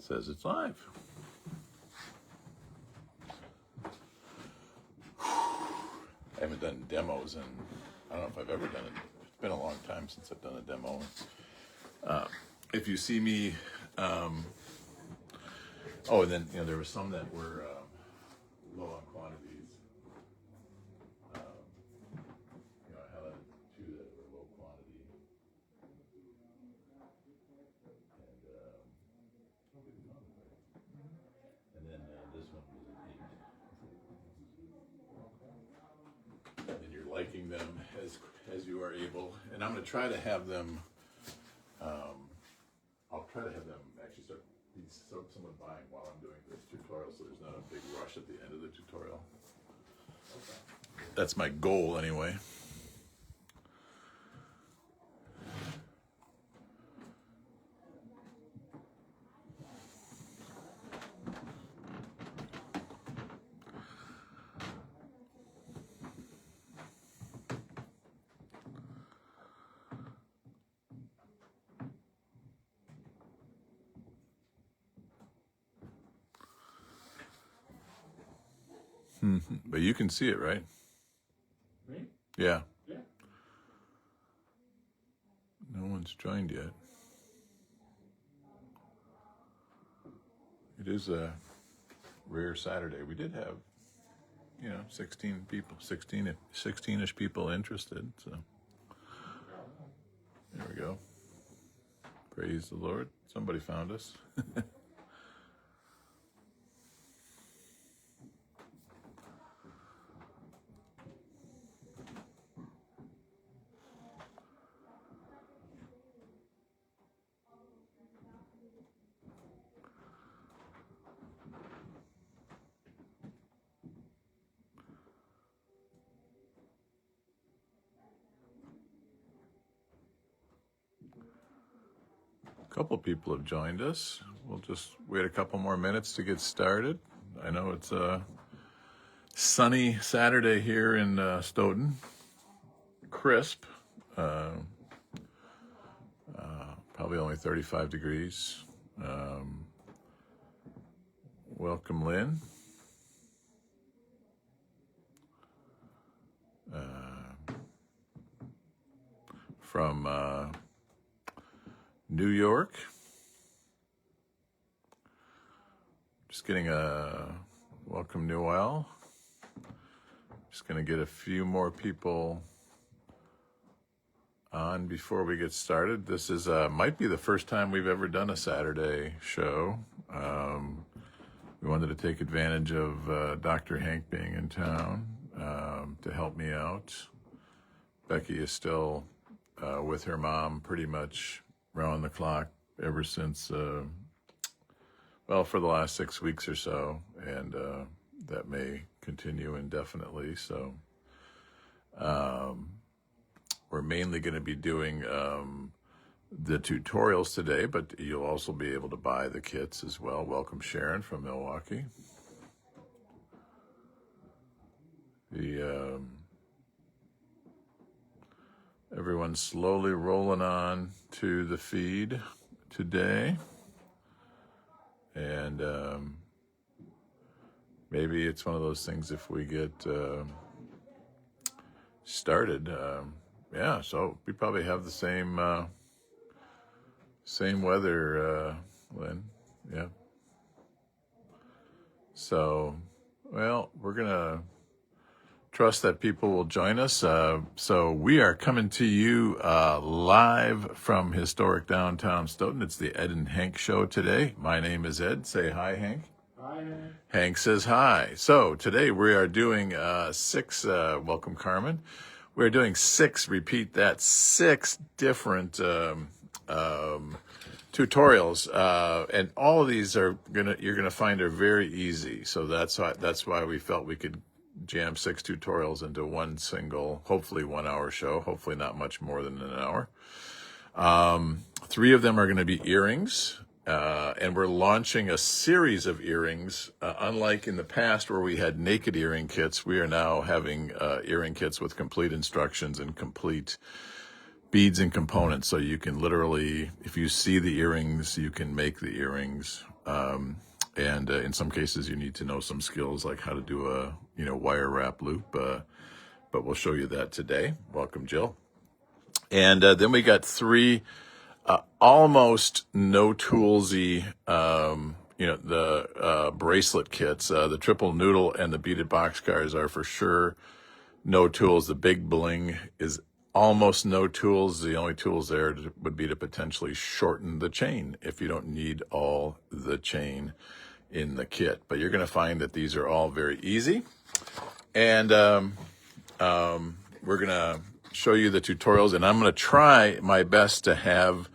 says it's live. I haven't done demos and I don't know if I've ever done it. It's been a long time since I've done a demo. If you see me, and then there were some that were low on quantities. I highlighted two that were low quantity, and then this one was an 8. And you're liking them as you are able, and I'm going to try to have them. I'll try to have them actually start someone buying while I'm doing this tutorial, so there's not a big rush at the end of the tutorial. Okay. That's my goal anyway. But you can see it, right? Me? Yeah. Yeah. No one's joined yet. It is a rare Saturday. We did have, 16 people, 16-ish people interested. So there we go. Praise the Lord. Somebody found us. A couple people have joined us. We'll just wait a couple more minutes to get started. I know it's a sunny Saturday here in Stoughton. Crisp. Probably only 35 degrees. Welcome, Lynn. From New York. Just getting a welcome, Noel. Just going to get a few more people on before we get started. This is might be the first time we've ever done a Saturday show. We wanted to take advantage of Dr. Hank being in town to help me out. Becky is still with her mom pretty much round the clock ever since, for the last 6 weeks or so, and that may continue indefinitely. So we're mainly going to be doing the tutorials today, but you'll also be able to buy the kits as well. Welcome, Sharon from Milwaukee. Everyone's slowly rolling on to the feed today. And maybe it's one of those things if we get started. So we probably have the same weather, Lynn. Yeah. So, we're going to trust that people will join us. So we are coming to you live from historic downtown Stoughton. It's the Ed and Hank Show today. My name is Ed. Say hi, Hank. Hi, Hank. Hank says hi. So today we are doing 6, welcome Carmen. We're doing 6 different tutorials, and all of these you're gonna find are very easy. So that's why we felt we could jam 6 tutorials into one single, hopefully 1 hour show, hopefully not much more than an hour. 3 of them are going to be earrings, and we're launching a series of earrings. Unlike in the past where we had naked earring kits, we are now having earring kits with complete instructions and complete beads and components. So you can literally, if you see the earrings, you can make the earrings. And in some cases, you need to know some skills like how to do a, wire wrap loop. But we'll show you that today. Welcome, Jill. And then we got three almost no toolsy, the bracelet kits. The triple noodle and the beaded boxcars are for sure no tools. The big bling is almost no tools. The only tools there would be to potentially shorten the chain if you don't need all the chain in the kit. But you're going to find that these are all very easy. And we're going to show you the tutorials, and I'm going to try my best to have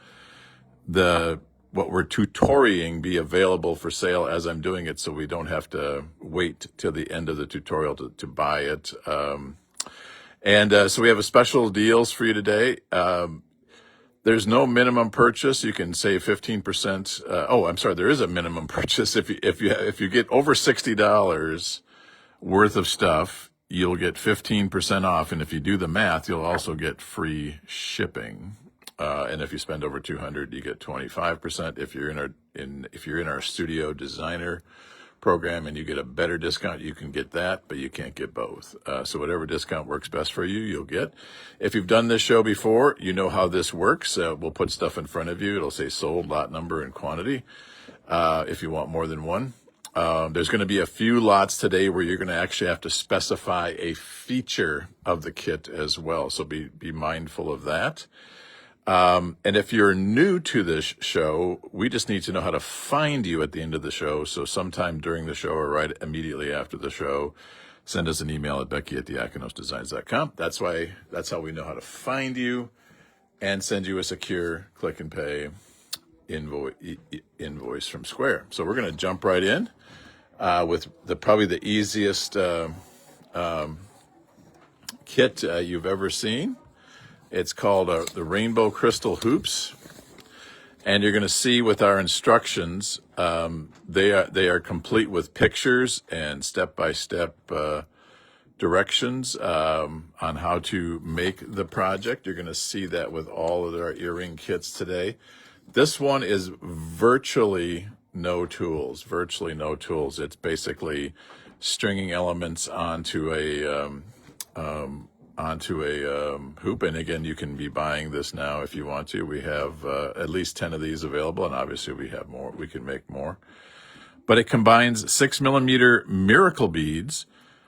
what we're tutorialing be available for sale as I'm doing it, so we don't have to wait till the end of the tutorial to buy it. So we have a special deals for you today. There's no minimum purchase. You can save 15%. There is a minimum purchase. If you get over $60 worth of stuff, you'll get 15% off, and if you do the math, you'll also get free shipping. And if you spend over $200, you get 25%. If you're in our studio designer program and you get a better discount, you can get that, but you can't get both. So whatever discount works best for you, you'll get. If you've done this show before, you know how this works. We'll put stuff in front of you. It'll say sold, lot number, and quantity. If you want more than one. There's going to be a few lots today where you're going to actually have to specify a feature of the kit as well. So be mindful of that. And if you're new to this show, we just need to know how to find you at the end of the show. So sometime during the show or right immediately after the show, send us an email at becky@diakonosdesigns.com. That's how we know how to find you and send you a secure click and pay invoice from Square. So we're going to jump right in with probably the easiest kit you've ever seen. It's called the Rainbow Crystal Hoops, and you're going to see with our instructions, they are complete with pictures and step-by-step directions on how to make the project. You're going to see that with all of our earring kits today. This one is virtually no tools. It's basically stringing elements onto a hoop. And again, you can be buying this now if you want to. We have at least 10 of these available, and obviously we have more. We can make more. But it combines 4mm miracle beads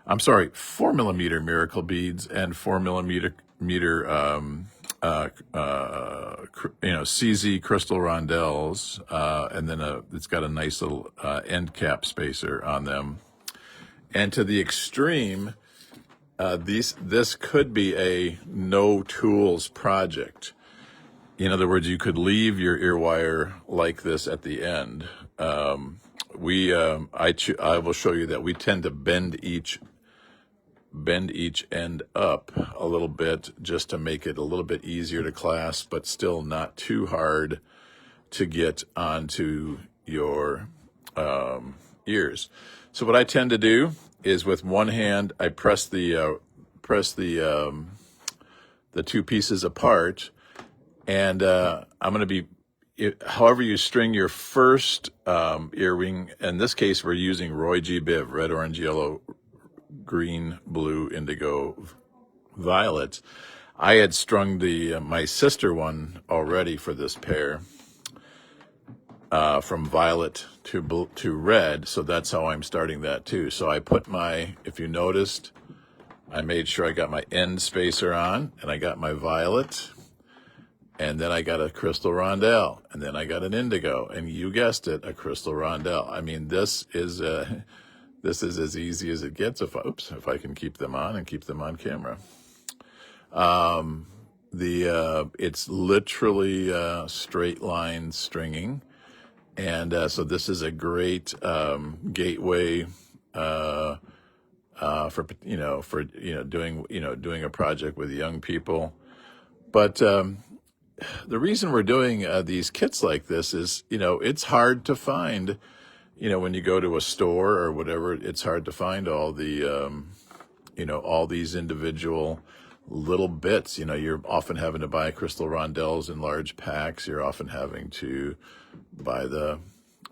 and 4mm CZ crystal rondelles, and then it's got a nice little end cap spacer on them. And to the extreme, this could be a no tools project. In other words, you could leave your ear wire like this at the end. I will show you that we tend to bend each end up a little bit just to make it a little bit easier to clasp, but still not too hard to get onto your ears. So what I tend to do is with one hand, I press the two pieces apart, and I'm going to be, however you string your first earring. In this case, we're using Roy G. Biv, red, orange, yellow, green, blue, indigo, violet. I had strung my sister one already for this pair, from violet to red, so that's how I'm starting that too. So I put if you noticed, I made sure I got my end spacer on, and I got my violet, and then I got a crystal rondelle, and then I got an indigo, and you guessed it, a crystal rondelle. I mean, this is as easy as it gets. If I can keep them on and keep them on camera. It's literally straight line stringing. And so this is a great gateway for doing a project with young people. But the reason we're doing these kits like this is, it's hard to find. When you go to a store or whatever, it's hard to find all the all these individual little bits. You know, you're often having to buy crystal rondelles in large packs. You're often having to buy the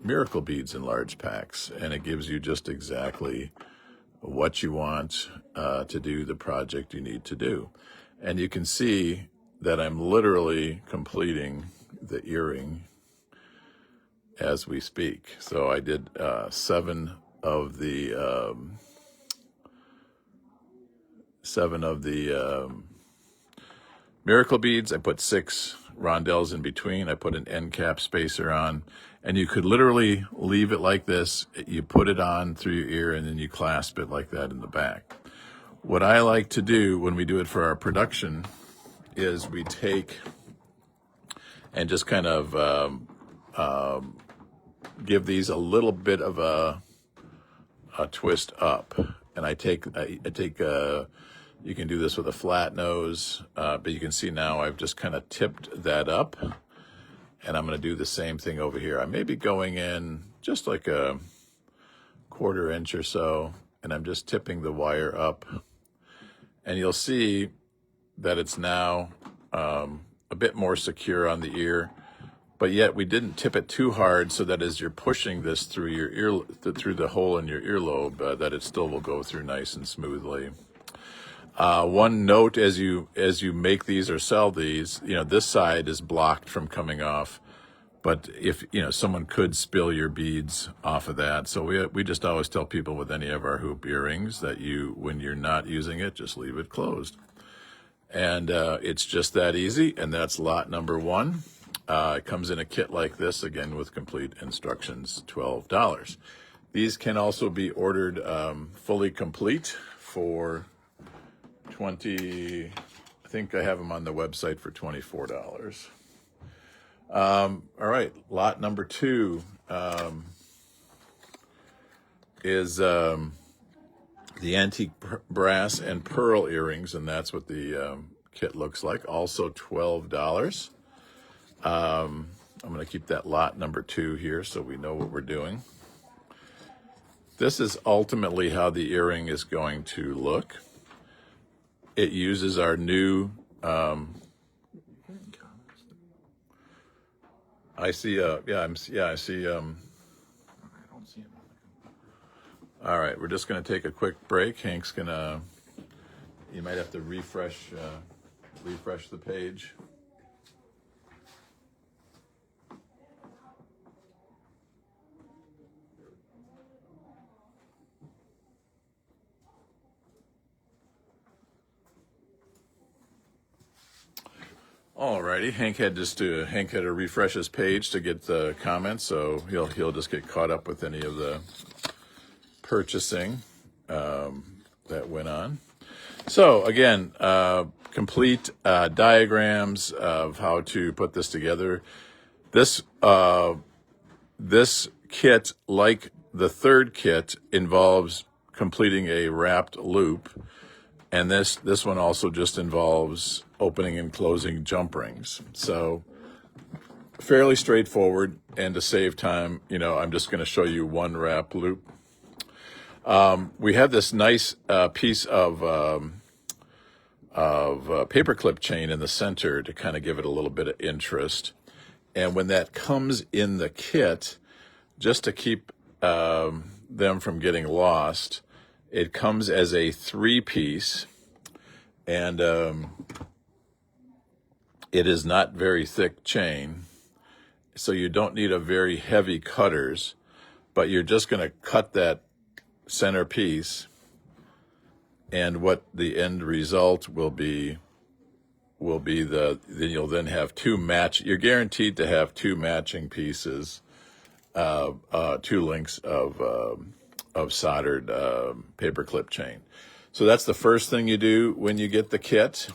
miracle beads in large packs, and it gives you just exactly what you want to do the project you need to do. And you can see that I'm literally completing the earring as we speak. So I did 7 of the miracle beads. I put 6 rondelles in between. I put an end cap spacer on, and you could literally leave it like this. You put it on through your ear, and then you clasp it like that in the back. What I like to do when we do it for our production is we take and just kind of give these a little bit of a twist up. And I take you can do this with a flat nose, but you can see now I've just kind of tipped that up, and I'm going to do the same thing over here. I may be going in just like a 1/4 inch or so, and I'm just tipping the wire up, and you'll see that it's now a bit more secure on the ear, but yet we didn't tip it too hard so that as you're pushing this through your ear, through the hole in your earlobe, that it still will go through nice and smoothly. One note as you make these or sell these, you know, this side is blocked from coming off, but if, you know, someone could spill your beads off of that. So we just always tell people with any of our hoop earrings that when you're not using it, just leave it closed. And it's just that easy, and that's lot number 1. It comes in a kit like this, again, with complete instructions, $12. These can also be ordered fully complete for I think I have them on the website for $24. All right, lot number 2 is the antique brass and pearl earrings, and that's what the kit looks like, also $12. I'm going to keep that lot number 2 here so we know what we're doing. This is ultimately how the earring is going to look. It uses our new, I see, I see, all right, we're just going to take a quick break. Hank's going to, you might have to refresh the page. Alrighty, Hank had to refresh his page to get the comments, so he'll just get caught up with any of the purchasing that went on. So again, complete diagrams of how to put this together. This kit, like the third kit, involves completing a wrapped loop. And this one also just involves opening and closing jump rings. So fairly straightforward, and to save time, you know, I'm just going to show you one wrap loop. We have this nice piece of paperclip chain in the center to kind of give it a little bit of interest. And when that comes in the kit, just to keep them from getting lost, it comes as a 3-piece, and it is not very thick chain, so you don't need a very heavy cutters, but you're just going to cut that center piece, and what the end result will be then you'll then have you're guaranteed to have 2 matching pieces, 2 links of soldered paperclip chain. So that's the first thing you do when you get the kit.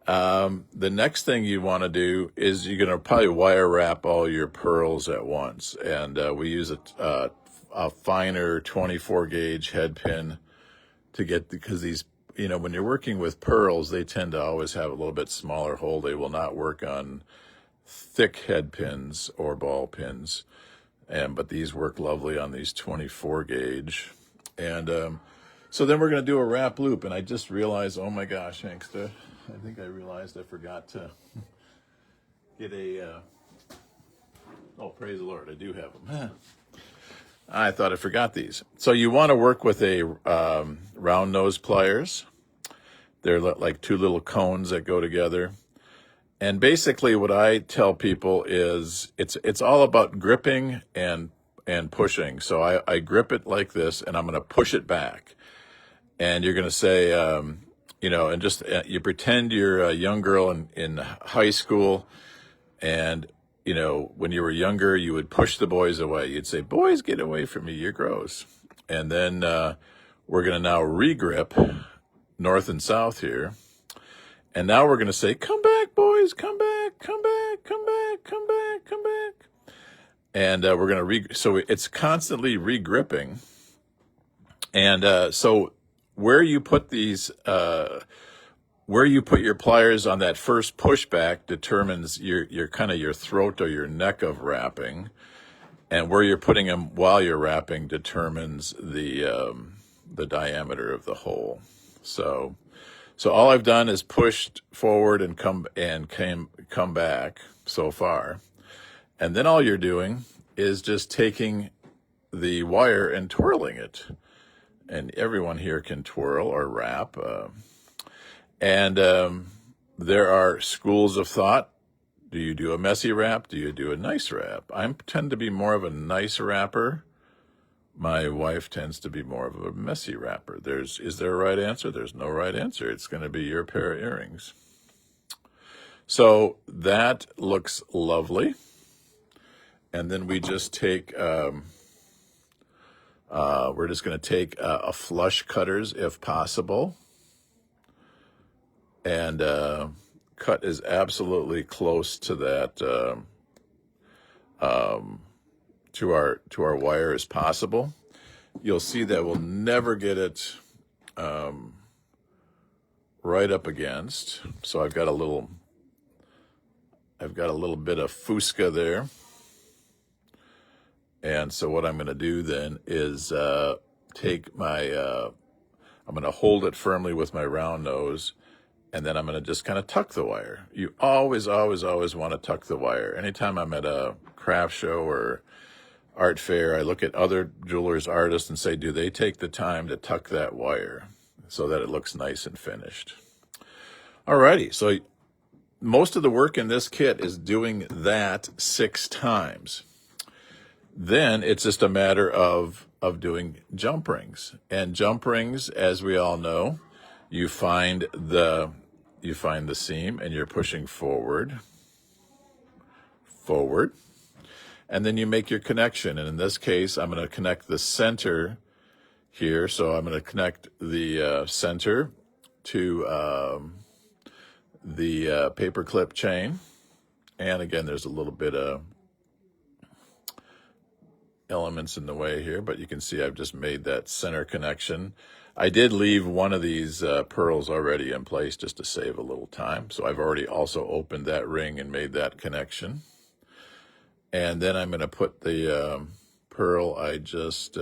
The next thing you want to do is you're going to probably wire wrap all your pearls at once. And we use a finer 24 gauge head pin to get, because these, you know, when you're working with pearls, they tend to always have a little bit smaller hole. They will not work on thick head pins or ball pins. But these work lovely on these 24 gauge. And So then we're going to do a wrap loop, and I just realized, oh my gosh, Hankster, I think I realized I forgot to get a, oh, praise the Lord, I do have them. I thought I forgot these. So you want to work with a round nose pliers. They're like two little cones that go together. And basically what I tell people is it's all about gripping and pushing. So I grip it like this, and I'm going to push it back. And you're going to say, and just you pretend you're a young girl in high school, and, when you were younger, you would push the boys away. You'd say, boys, get away from me, you're gross. And then we're going to now regrip north and south here. And now we're going to say, come back, boys, come back, come back, come back, come back, come back. And we're going to so it's constantly regripping. And so where you put these, where you put your pliers on that first pushback determines your kind of your throat or your neck of wrapping. And where you're putting them while you're wrapping determines the diameter of the hole. So all I've done is pushed forward and come back so far. And then all you're doing is just taking the wire and twirling it. And everyone here can twirl or wrap. And there are schools of thought. Do you do a messy wrap? Do you do a nice wrap? I tend to be more of a nice wrapper. My wife tends to be more of a messy wrapper. Is there a right answer? There's no right answer. It's going to be your pair of earrings. So that looks lovely. And then we just take, we're just going to take a flush cutters if possible. And cut as absolutely close to that, to our wire as possible. You'll see that we'll never get it right up against. So I've got a little bit of fusca there. And so what I'm going to do then is take my, I'm going to hold it firmly with my round nose, and then I'm going to just kind of tuck the wire. You always, always, always want to tuck the wire. Anytime I'm at a craft show or art fair, I look at other jewelers, artists, and say, do they take the time to tuck that wire so that it looks nice and finished? Alrighty, so most of the work in this kit is doing that 6 times. Then it's just a matter of doing jump rings. And jump rings, as we all know, you find the seam and you're pushing forward, and then you make your connection. And in this case, I'm going to connect the center here. So I'm going to connect the center to the paper clip chain. And again, there's a little bit of elements in the way here, but you can see I've just made that center connection. I did leave one of these pearls already in place just to save a little time. So I've already also opened that ring and made that connection. And then I'm going to put the pearl I just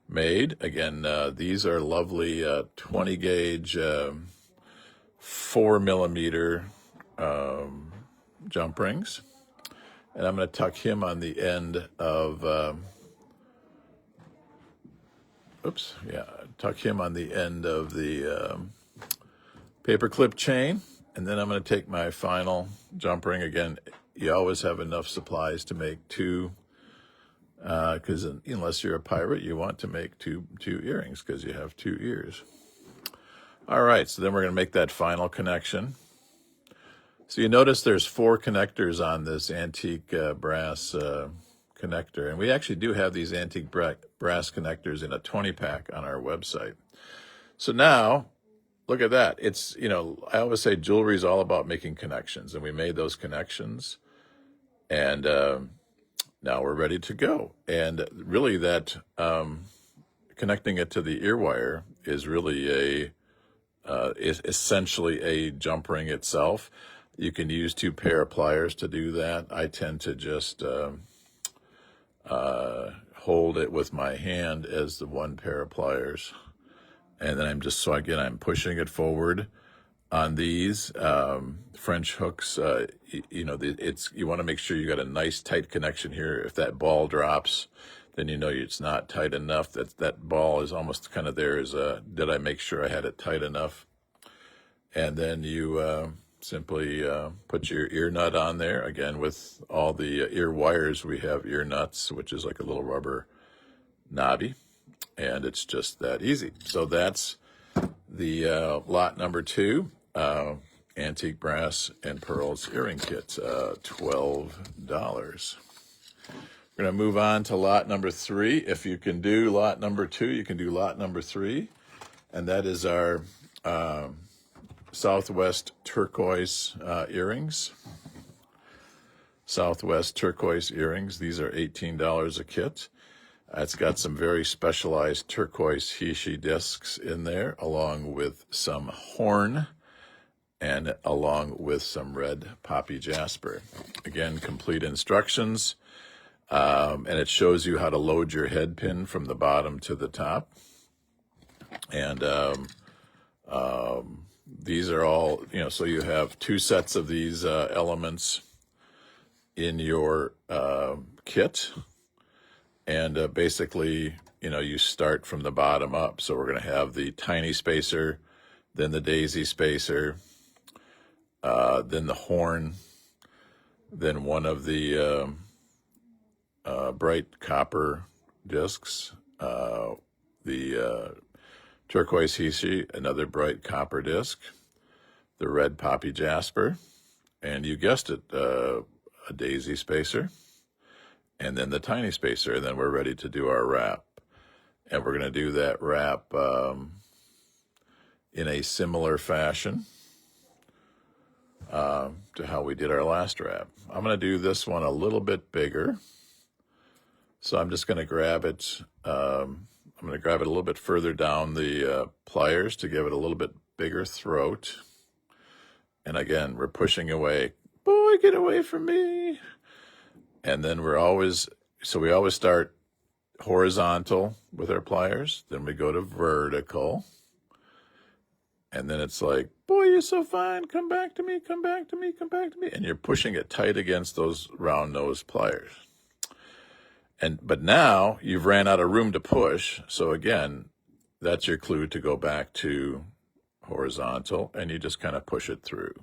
made. Again, these are lovely 20 gauge 4 millimeter jump rings. And I'm going to tuck him on the end of, tuck him on the end of the paper clip chain. And then I'm going to take my final jump ring. Again, you always have enough supplies to make 2, because unless you're a pirate, you want to make two earrings because you have 2 ears. All right, so then we're going to make that final connection. So you notice there's 4 connectors on this antique brass connector. And we actually do have these antique brass connectors in a 20-pack on our website. So now, look at that. It's, I always say jewelry is all about making connections. And we made those connections. And now we're ready to go. And really that connecting it to the ear wire is really is essentially a jump ring itself. You can use 2 pair of pliers to do that. I tend to just hold it with my hand as the one pair of pliers. And then I'm pushing it forward on these French hooks. You want to make sure you got a nice tight connection here. If that ball drops, then you know it's not tight enough. That ball is almost kind of there as did I make sure I had it tight enough? And then you simply put your ear nut on there. Again, with all the ear wires, we have ear nuts, which is like a little rubber knobby. And it's just that easy. So that's the lot number 2, antique brass and pearls earring kit, $12. We're going to move on to lot number 3. If you can do lot number 2, you can do lot number 3. And that is our Southwest turquoise earrings. Southwest turquoise earrings. These are $18 a kit. It's got some very specialized turquoise he-she discs in there, along with some horn and along with some red poppy jasper. Again, complete instructions, and it shows you how to load your head pin from the bottom to the top. And these are all, so you have 2 sets of these elements in your kit. And basically, you start from the bottom up. So we're going to have the tiny spacer, then the daisy spacer, then the horn, then one of the bright copper discs, the turquoise he-she, another bright copper disc, the red poppy jasper, and you guessed it, a daisy spacer, and then the tiny spacer, and then we're ready to do our wrap. And we're going to do that wrap in a similar fashion to how we did our last wrap. I'm going to do this one a little bit bigger. So I'm just going to grab it. I'm going to grab it a little bit further down the pliers to give it a little bit bigger throat. And again, we're pushing away. Boy, get away from me. And then we always start horizontal with our pliers. Then we go to vertical. And then it's like, boy, you're so fine. Come back to me, come back to me, come back to me. And you're pushing it tight against those round nose pliers. But now you've ran out of room to push. So again, that's your clue to go back to horizontal, and you just kind of push it through.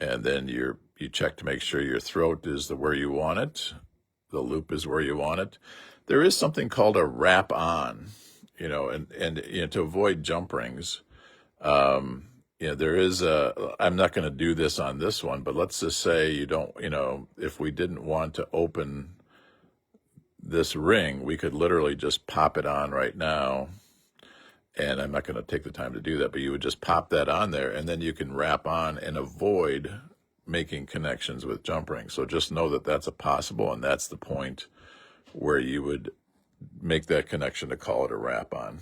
And then you check to make sure your throat is where you want it. The loop is where you want it. There is something called a wrap on, and to avoid jump rings. There is I'm not going to do this on this one, but let's just say you don't, if we didn't want to open this ring, we could literally just pop it on right now. And I'm not going to take the time to do that, but you would just pop that on there, and then you can wrap on and avoid making connections with jump rings. So just know that that's a possible, and that's the point where you would make that connection to call it a wrap on.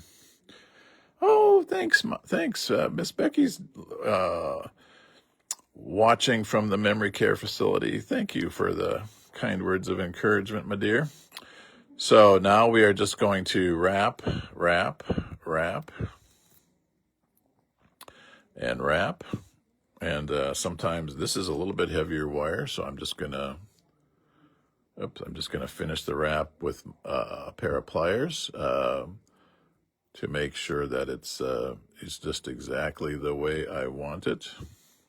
Oh, thanks. Miss Becky's watching from the memory care facility. Thank you for the kind words of encouragement, my dear. So now we are just going to wrap, and wrap. And sometimes this is a little bit heavier wire, so I'm just going to finish the wrap with a pair of pliers to make sure that it's just exactly the way I want it.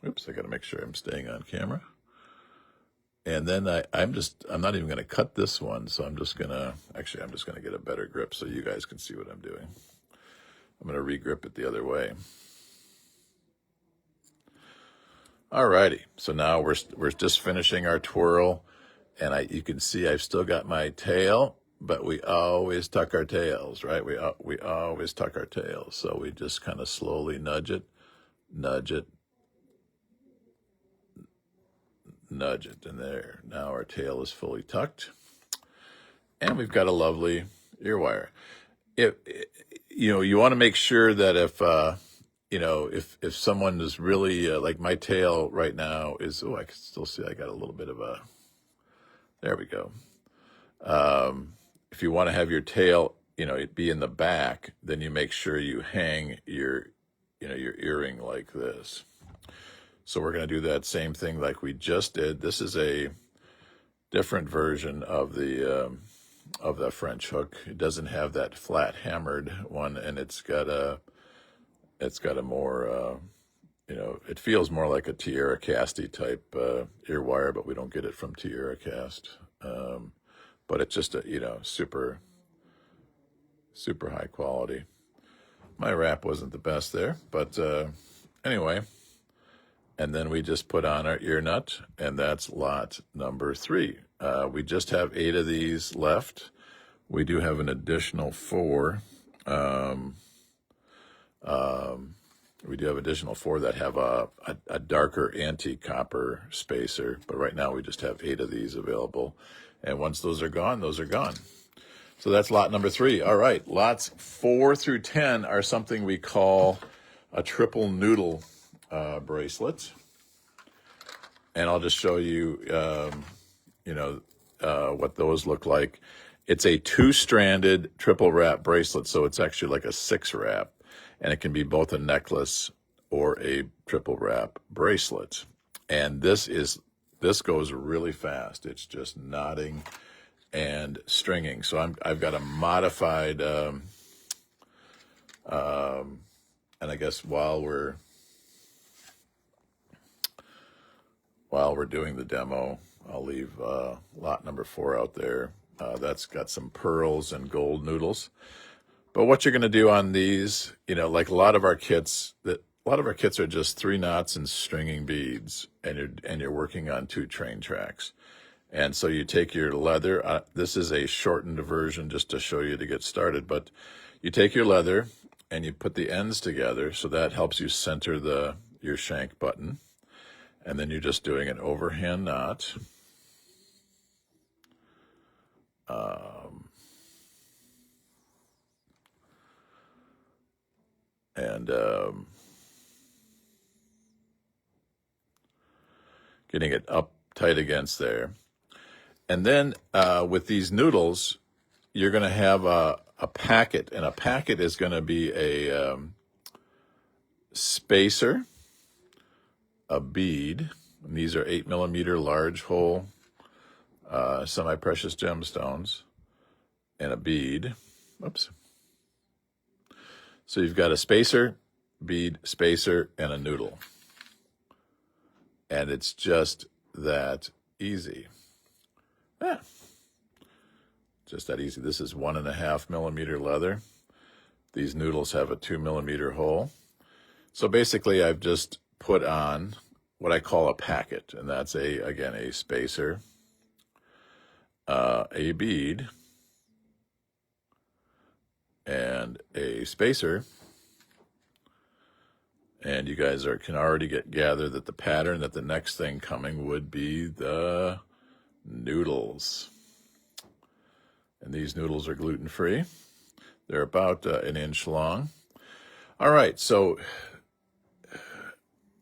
Oops, I got to make sure I'm staying on camera. And then I'm not even going to cut this one, so I'm just going to get a better grip so you guys can see what I'm doing. I'm going to re-grip it the other way. Alrighty, so now we're just finishing our twirl, and you can see I've still got my tail, but we always tuck our tails, right? We always tuck our tails, so we just kind of slowly nudge it, and there. Now our tail is fully tucked, and we've got a lovely ear wire. You want to make sure that you know, if someone is really, like my tail right now is, oh, I can still see I got a little bit of a, there we go. If you want to have your tail, you know, it be in the back, then you make sure you hang your, you know, your earring like this. So we're going to do that same thing like we just did. This is a different version of the French hook. It doesn't have that flat hammered one, and it's got a more, you know, it feels more like a Tierra Casty type ear wire, but we don't get it from Tierra Cast. But it's just a, you know, super high quality. My wrap wasn't the best there, but anyway. And then we just put on our ear nut, and that's lot number 3. We just have 8 of these left. We do have an additional 4. We do have additional 4 that have a darker anti-copper spacer, but right now we just have 8 of these available. And once those are gone, those are gone. So that's lot number 3. All right, lots 4 through 10 are something we call a triple noodle bracelet. And I'll just show you, you know, what those look like. It's a 2-stranded triple wrap bracelet, so it's actually like a 6 wrap. And it can be both a necklace or a triple wrap bracelet. And this goes really fast. It's just knotting and stringing. So I've got a modified, and I guess while we're doing the demo, I'll leave lot number 4 out there. That's got some pearls and gold noodles. But what you're going to do on these, you know, like a lot of our kits are just 3 knots and stringing beads, and you're working on 2 train tracks. And so you take your leather. This is a shortened version just to show you to get started. But you take your leather and you put the ends together, so that helps you center your shank button. And then you're just doing an overhand knot. Getting it up tight against there. And then with these noodles, you're going to have a packet, and a packet is going to be a spacer, a bead, and these are 8mm large hole semi-precious gemstones, and a bead. Oops. So you've got a spacer, bead, spacer, and a noodle. And it's just that easy. Just that easy. This is 1.5mm leather. These noodles have a 2mm hole. So basically I've just put on what I call a packet, and that's again a spacer, a bead, and a spacer. And you guys can already gather that the pattern, that the next thing coming would be the noodles. And these noodles are gluten-free. They're about 1 inch long. All right, so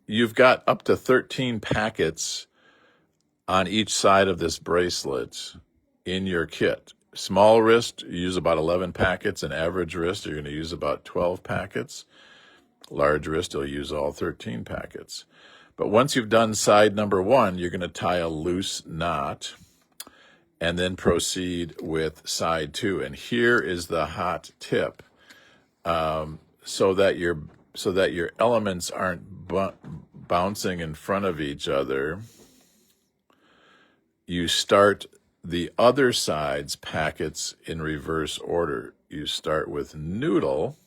you've got up to 13 packets on each side of this bracelet in your kit. Small wrist, you use about 11 packets. An average wrist, you're going to use about 12 packets. Large wrist, you'll use all 13 packets. But once you've done side number 1, you're going to tie a loose knot and then proceed with side 2. And here is the hot tip. So that your elements aren't bouncing in front of each other, you start the other side's packets in reverse order. You start with noodle,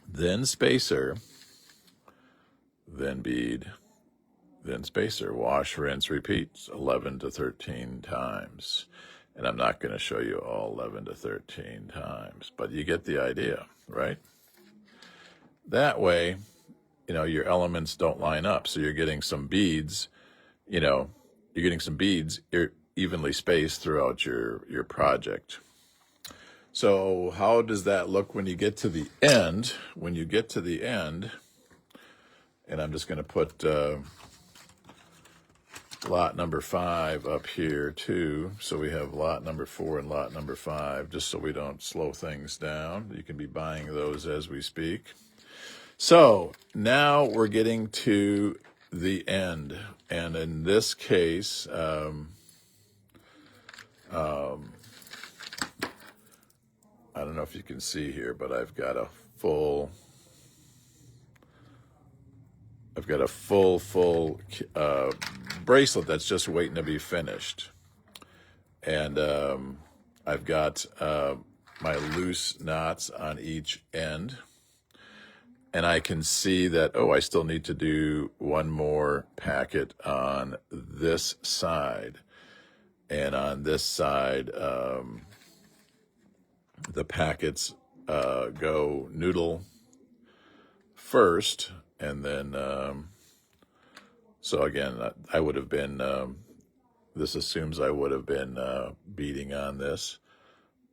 then spacer, then bead, then spacer. Wash, rinse, repeat 11 to 13 times. And I'm not going to show you all 11 to 13 times, but you get the idea, right? That way, you know, your elements don't line up. So you're getting some beads, you know, you're getting some beads evenly spaced throughout your project. So how does that look when you get to the end? When you get to the end, and I'm just going to put lot number 5 up here too. So we have lot number 4 and lot number 5, just so we don't slow things down. You can be buying those as we speak. So now we're getting to the end. And in this case, I don't know if you can see here, but I've got a full bracelet that's just waiting to be finished. And I've got my loose knots on each end. And I can see that, I still need to do one more packet on this side. And on this side, the packets go noodle first, and then, so again, I would have been, this assumes I would have been beading on this,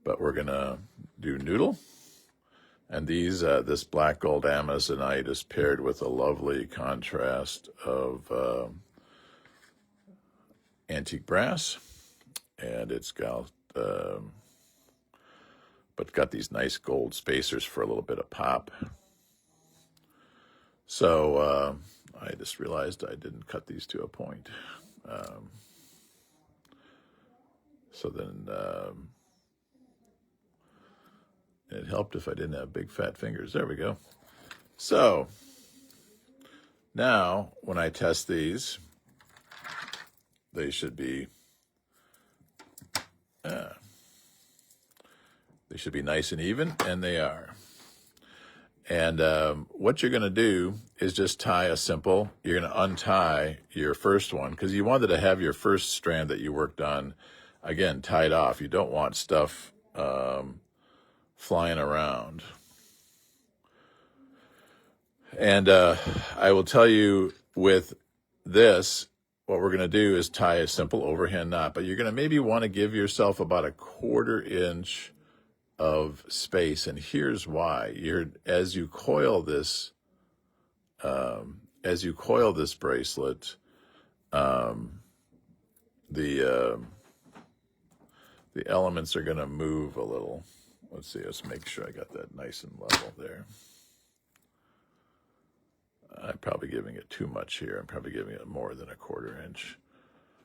but we're going to do noodle. And these, this black gold amazonite is paired with a lovely contrast of antique brass, and it's got, but got these nice gold spacers for a little bit of pop. So I just realized I didn't cut these to a point. So then it helped if I didn't have big fat fingers. There we go. So now when I test these, they should be nice and even, and they are. And what you're going to do is just tie a simple, you're going to untie your first one, because you wanted to have your first strand that you worked on, again, tied off. You don't want stuff flying around. And I will tell you with this, what we're going to do is tie a simple overhand knot, but you're going to maybe want to give yourself about a 1/4 inch of space. And here's why. As you coil this bracelet, the elements are going to move a little. Let's see, let's make sure I got that nice and level there. I'm probably giving it too much here. I'm probably giving it more than a 1/4 inch.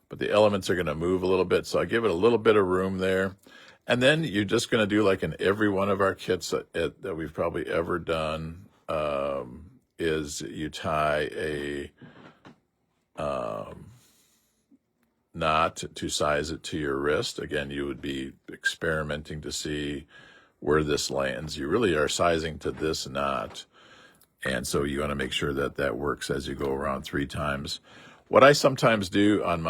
But the elements are going to move a little bit, so I give it a little bit of room there. And then you're just going to do, like in every one of our kits that we've probably ever done, is you tie a knot to size it to your wrist. Again, you would be experimenting to see where this lands. You really are sizing to this knot. And so you want to make sure that that works as you go around 3 times. What I sometimes do on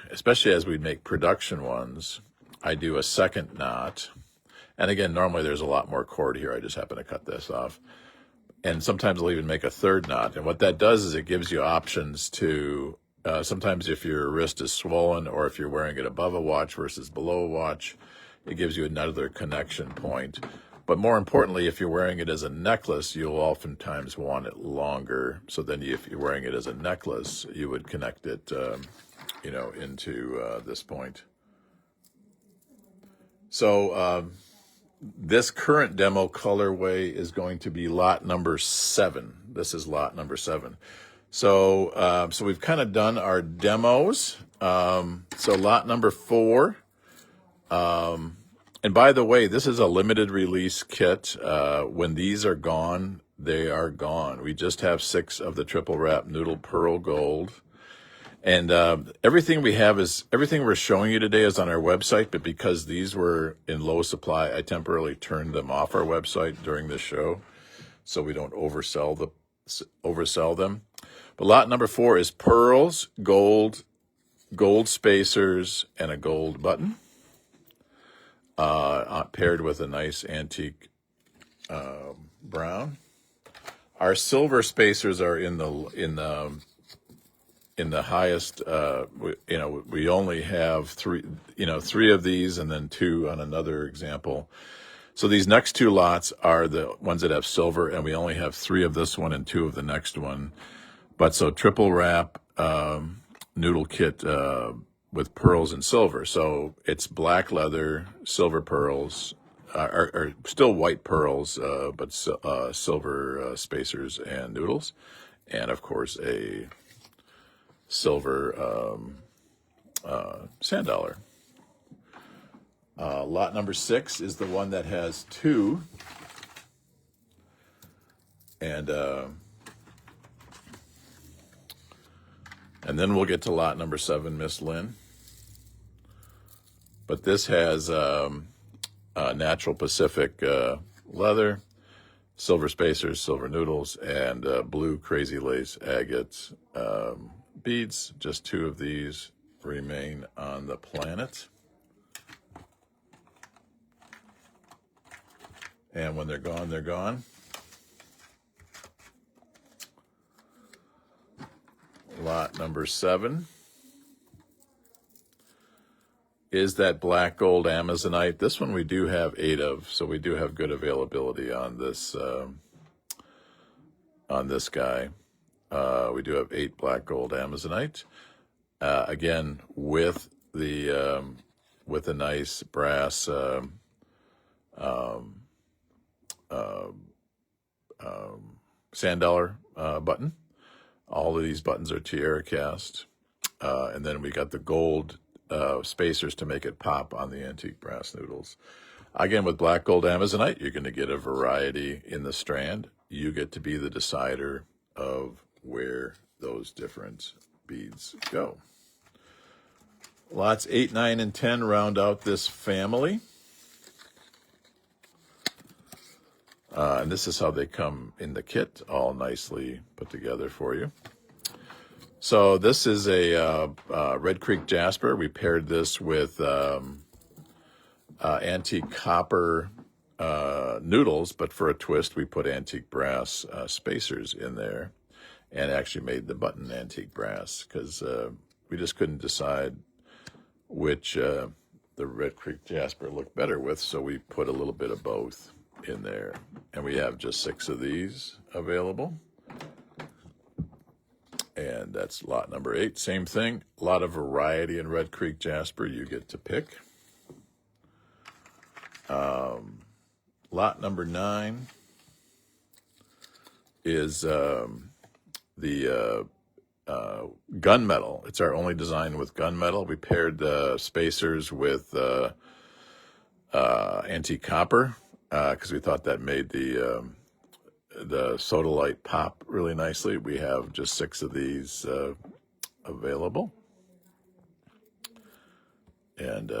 especially as we make production ones, I do a second knot. And again, normally there's a lot more cord here. I just happen to cut this off. And sometimes I'll even make a 3rd knot. And what that does is it gives you options to, sometimes if your wrist is swollen or if you're wearing it above a watch versus below a watch, it gives you another connection point. But more importantly, if you're wearing it as a necklace, you'll oftentimes want it longer. So then if you're wearing it as a necklace, you would connect it, into this point. So this current demo colorway is going to be lot number 7. This is lot number 7. So we've kind of done our demos. So lot number 4. And by the way, this is a limited release kit. When these are gone, they are gone. We just have 6 of the triple wrap noodle pearl gold. And everything we're showing you today is on our website, but because these were in low supply, I temporarily turned them off our website during this show so we don't oversell them. But lot number 4 is pearls, gold spacers, and a gold button, paired with a nice antique brown. Our silver spacers are in the highest, we only have 3 of these and then 2 on another example. So these next two lots are the ones that have silver, and we only have 3 of this one and 2 of the next one. But so triple wrap noodle kit with pearls and silver. So it's black leather, silver pearls, or still white pearls, but silver spacers and noodles. And of course, a silver sand dollar. Lot number 6 is the one that has 2. And then we'll get to lot number 7, Miss Lynn. But this has natural Pacific leather, silver spacers, silver noodles, and blue crazy lace agates beads. Just 2 of these remain on the planet. And when they're gone, they're gone. Lot number 7 is that black gold Amazonite. This one we do have 8 of, so we do have good availability on this guy. We do have 8 black gold Amazonite. Again, with the nice brass sand dollar button. All of these buttons are tiara cast. And then we got the gold spacers to make it pop on the antique brass noodles. Again, with black gold Amazonite, you're going to get a variety in the strand. You get to be the decider of where those different beads go. Lots 8, 9, and 10 round out this family. And this is how they come in the kit, all nicely put together for you. So this is a Red Creek Jasper. We paired this with antique copper noodles, but for a twist, we put antique brass spacers in there and actually made the button antique brass because we just couldn't decide which the Red Creek Jasper looked better with, so we put a little bit of both in there. And we have just 6 of these available. And that's lot number 8. Same thing. A lot of variety in Red Creek Jasper you get to pick. Lot number 9 is the gunmetal. It's our only design with gunmetal. We paired the spacers with antique copper because we thought that made the sodalite pop really nicely. We have just 6 of these available. And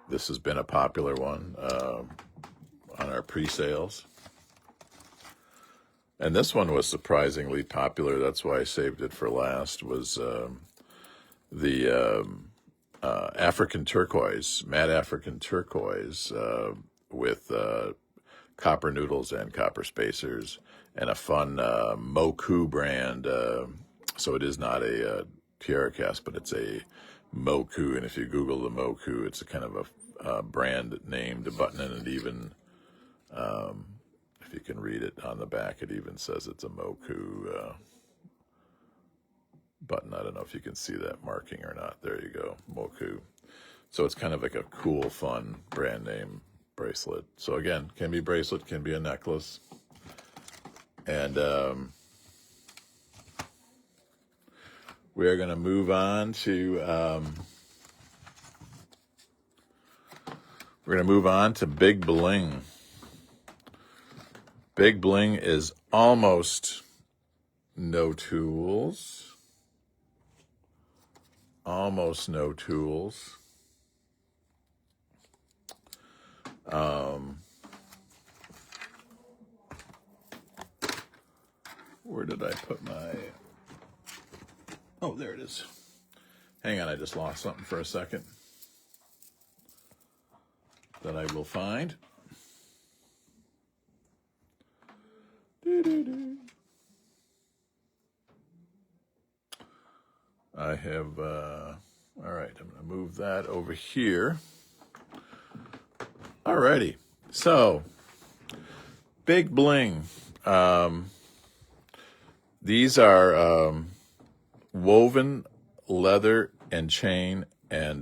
this has been a popular one on our pre-sales. And this one was surprisingly popular. That's why I saved it for last, was the African turquoise, matte African turquoise with copper noodles and copper spacers and a fun Moku brand. So it is not a tiara cast, but it's a Moku. And if you Google the Moku, it's a kind of a brand name to button, and it even, if you can read it on the back, it even says it's a Moku button. I don't know if you can see that marking or not. There you go, Moku. So it's kind of like a cool, fun brand name bracelet. So again, can be bracelet, can be a necklace. And we are going to move on to Big Bling. Big Bling is almost no tools. Almost no tools. Where did I put my... Oh, there it is. Hang on, I just lost something for a second that I will find. I have, all right, I'm going to move that over here. Alrighty, So, big bling. These are woven leather and chain and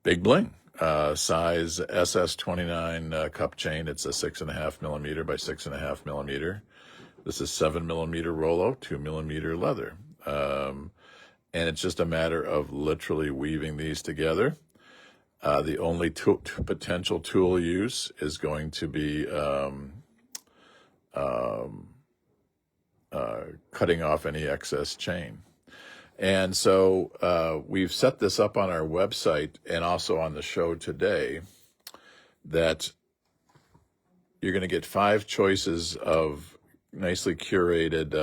big bling. Size SS29 cup chain. It's a 6.5 millimeter by 6.5 millimeter. This is 7 millimeter Rollo, 2 millimeter leather. And it's just a matter of literally weaving these together. The only potential tool use is going to be cutting off any excess chain. And so we've set this up on our website and also on the show today that you're going to get 5 choices of nicely curated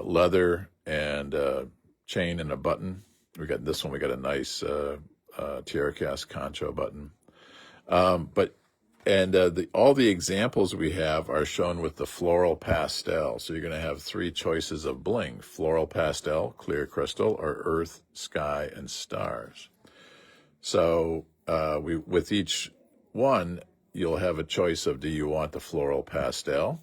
leather and chain and a button. We got this one. We got a nice Tierra Cast Concho button. All the examples we have are shown with the floral pastel. So you're going to have 3 choices of bling: floral pastel, clear crystal, or earth, sky, and stars. So with each one, you'll have a choice of, do you want the floral pastel?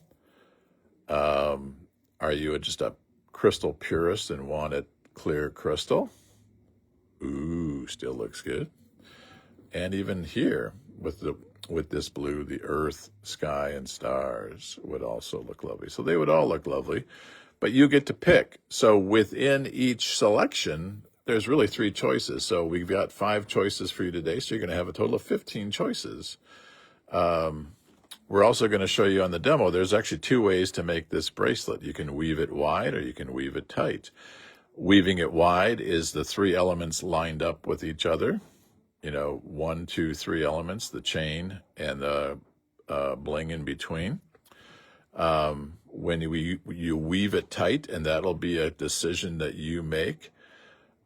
Are you just a crystal purist and want it clear crystal? Ooh, still looks good. And even here with this blue, the earth, sky, and stars would also look lovely. So they would all look lovely, but you get to pick. So within each selection, there's really 3 choices. So we've got 5 choices for you today. So you're going to have a total of 15 choices. We're also going to show you on the demo, there's actually 2 ways to make this bracelet. You can weave it wide or you can weave it tight. Weaving it wide is the 3 elements lined up with each other. 1, 2, 3 elements, the chain and the bling in between. When you weave it tight, and that'll be a decision that you make.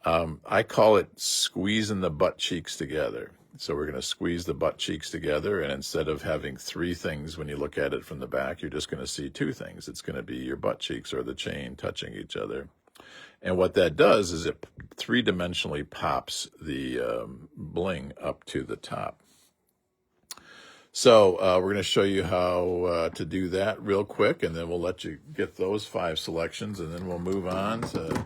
I call it squeezing the butt cheeks together. So we're going to squeeze the butt cheeks together, and instead of having 3 things when you look at it from the back, you're just going to see 2 things. It's going to be your butt cheeks or the chain touching each other. And what that does is it 3-dimensionally pops the bling up to the top. So we're going to show you how to do that real quick, and then we'll let you get those 5 selections, and then we'll move on to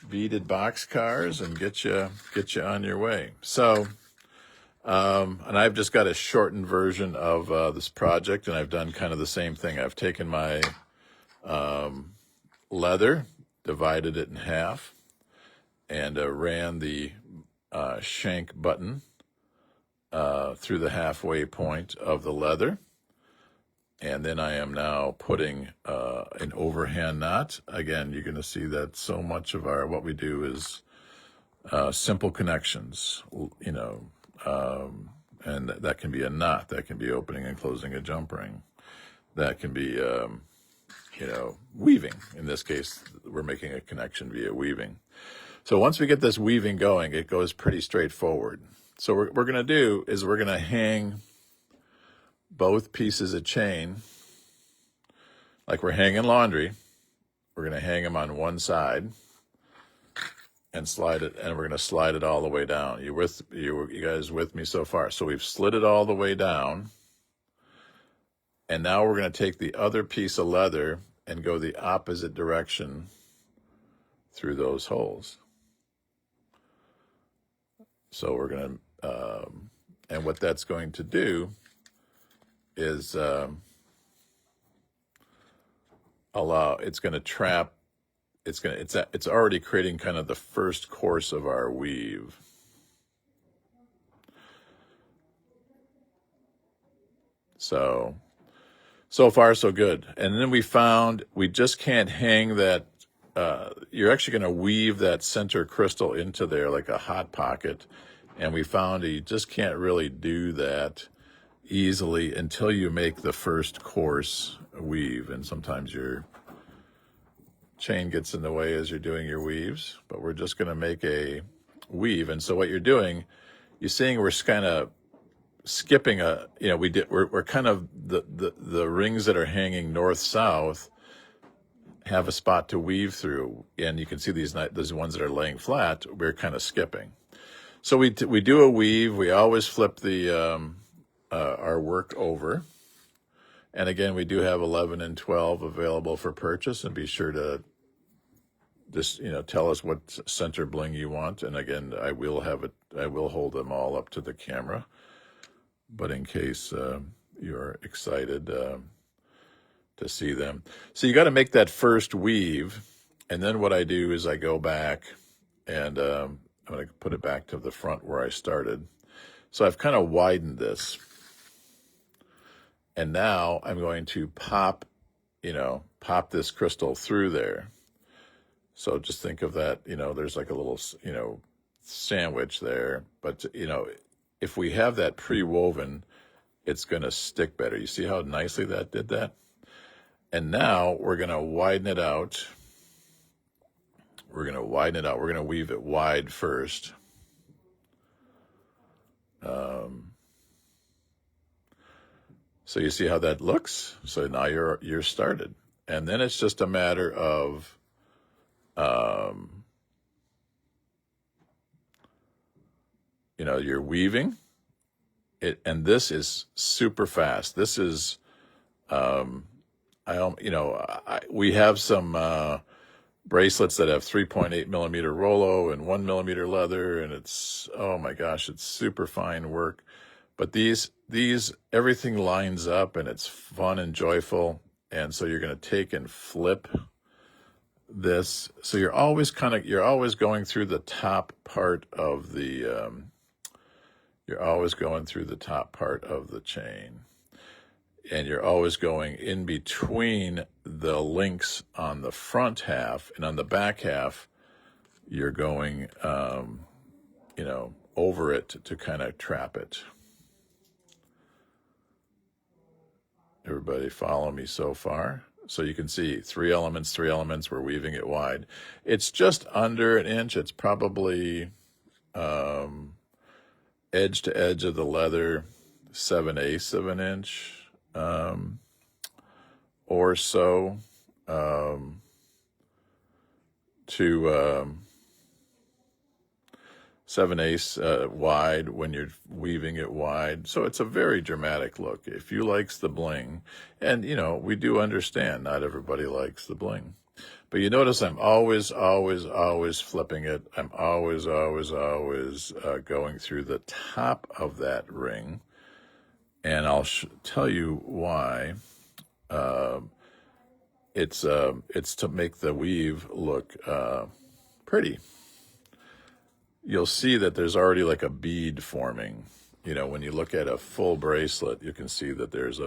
beaded boxcars and get you on your way. So, and I've just got a shortened version of this project, and I've done kind of the same thing. I've taken my leather, divided it in half, and ran the shank button through the halfway point of the leather. And then I am now putting an overhand knot. Again, you're going to see that so much of what we do is simple connections, and that can be a knot, that can be opening and closing a jump ring, that can be weaving. In this case, we're making a connection via weaving. So once we get this weaving going, it goes pretty straightforward. So what we're going to do is we're going to hang both pieces of chain like we're hanging laundry. We're going to hang them on one side and slide it, and we're going to slide it all the way down. You guys with me so far? So we've slid it all the way down, and now we're going to take the other piece of leather and go the opposite direction through those holes. So we're going to, and what that's going to do is it's going to trap, it's already creating kind of the first course of our weave. So far so good. And then we found we just can't hang that. You're actually going to weave that center crystal into there like a hot pocket. And we found you just can't really do that easily until you make the first course weave. And sometimes your chain gets in the way as you're doing your weaves, but we're just going to make a weave. And so what you're doing, you're seeing we're kind of skipping we're kind of the rings that are hanging north-south have a spot to weave through, and you can see these ones that are laying flat, we're kind of skipping. So we do a weave. We always flip the our work over. And again, we do have 11 and 12 available for purchase, and be sure to just, tell us what center bling you want. And again, I will hold them all up to the camera, but in case you're excited to see them. So you got to make that first weave. And then what I do is I go back and I'm going to put it back to the front where I started. So I've kind of widened this. And now I'm going to pop this crystal through there. So just think of that, there's like a little, sandwich there. But, if we have that pre-woven, it's going to stick better. You see how nicely that did that? And now we're going to widen it out. We're going to weave it wide first. So you see how that looks? So now you're started. And then it's just a matter of you're weaving it, and this is super fast. This is we have some bracelets that have 3.8 millimeter Rollo and 1 millimeter leather, and it's, oh my gosh, it's super fine work. But these everything lines up, and it's fun and joyful. And so you're going to take and flip this. So you're always going through the top part of the chain, and you're always going in between the links on the front half, and on the back half you're going over it to kind of trap it. Everybody follow me so far? So you can see three elements, we're weaving it wide. It's just under an inch. It's probably edge to edge of the leather, 7/8 of an inch or so to 7/8 wide when you're weaving it wide. So it's a very dramatic look. If you likes the bling, and we do understand not everybody likes the bling, but you notice I'm always flipping it. I'm always going through the top of that ring, and I'll tell you why. It's to make the weave look pretty. You'll see that there's already like a bead forming. When you look at a full bracelet, you can see that there's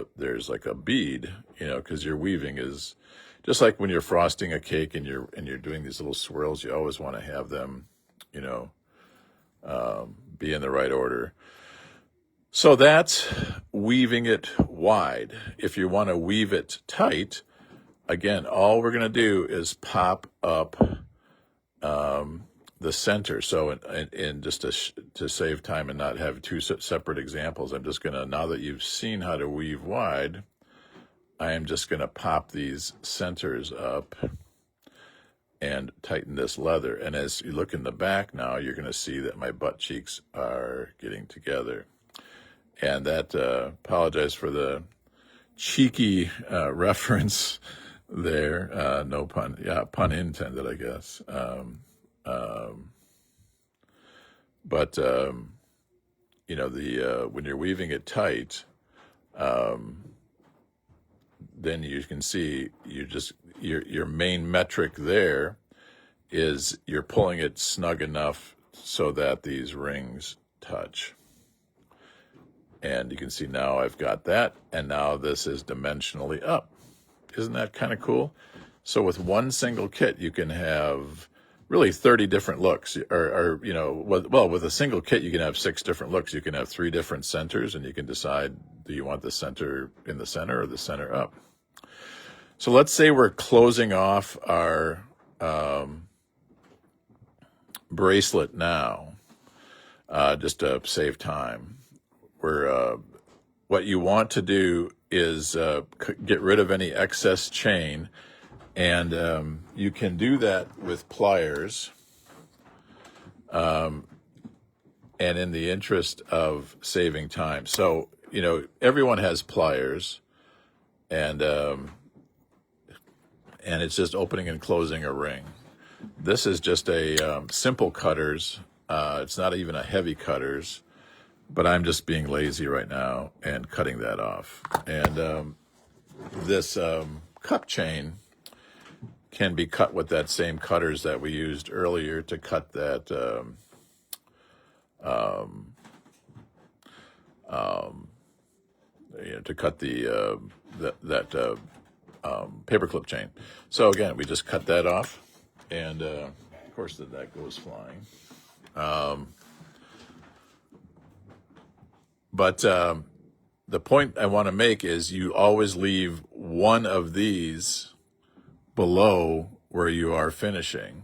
like a bead, because your weaving is just like when you're frosting a cake and you're doing these little swirls. You always want to have them, be in the right order. So that's weaving it wide. If you want to weave it tight, again, all we're going to do is pop up the center. So in just to save time and not have two separate examples, I'm just going to, now that you've seen how to weave wide, I am just going to pop these centers up and tighten this leather. And as you look in the back now, you're going to see that my butt cheeks are getting together. And that, apologize for the cheeky pun intended, I guess. But when you're weaving it tight, then you can see your main metric there is you're pulling it snug enough so that these rings touch. And you can see now I've got that, and now this is dimensionally up. Isn't that kind of cool? So with one single kit, you can have really 30 different looks, with a single kit, you can have 6 different looks. You can have 3 different centers, and you can decide, do you want the center in the center or the center up? So let's say we're closing off our bracelet now, just to save time. What you want to do is get rid of any excess chain, and you can do that with pliers. and in the interest of saving time. So, everyone has pliers, and it's just opening and closing a ring. This is just a simple cutters. It's not even a heavy cutters, but I'm just being lazy right now and cutting that off. And this cup chain can be cut with that same cutters that we used earlier to cut that to cut the paperclip chain. So again, we just cut that off, and of course that goes flying. But the point I want to make is you always leave one of these below where you are finishing,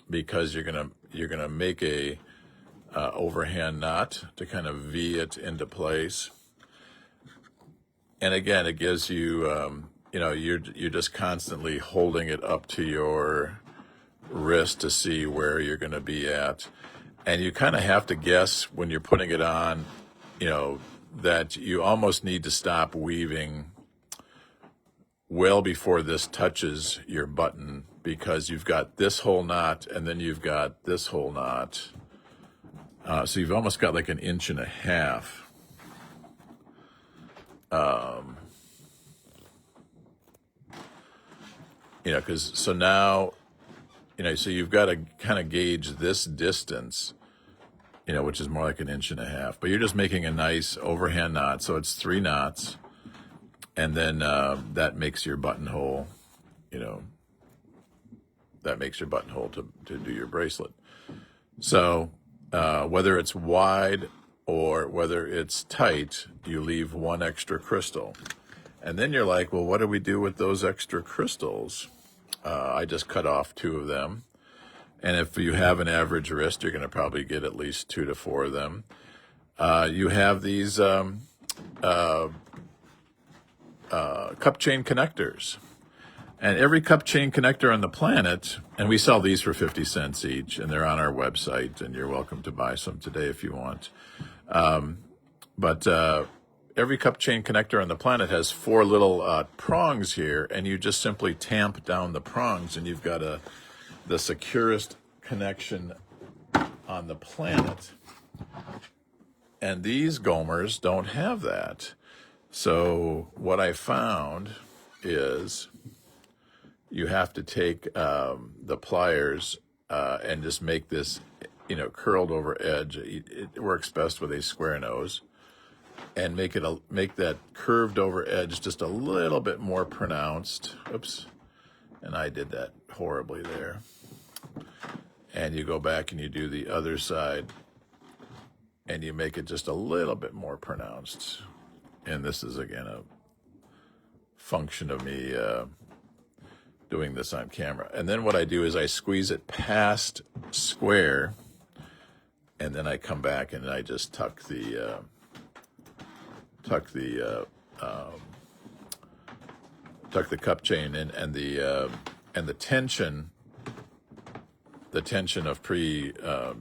because you're gonna make a overhand knot to kind of V it into place. And again, it gives you you're just constantly holding it up to your wrist to see where you're going to be at, and you kind of have to guess when you're putting it on, that you almost need to stop weaving well before this touches your button, because you've got this whole knot and then you've got this whole knot. So you've almost got like 1.5 inches. Because so now, so you've got to kind of gauge this distance, which is more like 1.5 inches, but you're just making a nice overhand knot. So it's 3 knots, and then that makes your buttonhole, to do your bracelet. So whether it's wide or whether it's tight, you leave 1 extra crystal. And then you're like, well, what do we do with those extra crystals? I just cut off 2 of them. And if you have an average wrist, you're going to probably get at least 2 to 4 of them. You have these cup chain connectors. And every cup chain connector on the planet, and we sell these for 50 cents each, and they're on our website, and you're welcome to buy some today if you want. But every cup chain connector on the planet has 4 little prongs here, and you just simply tamp down the prongs, and you've got the securest connection on the planet. And these Gomers don't have that. So what I found is you have to take the pliers and just make this, curled over edge. It works best with a square nose, and make that curved over edge just a little bit more pronounced. Oops, and I did that horribly there. And you go back and you do the other side, and you make it just a little bit more pronounced. And this is again a function of me doing this on camera. And then what I do is I squeeze it past square, and then I come back and I just tuck the cup chain in, and the tension of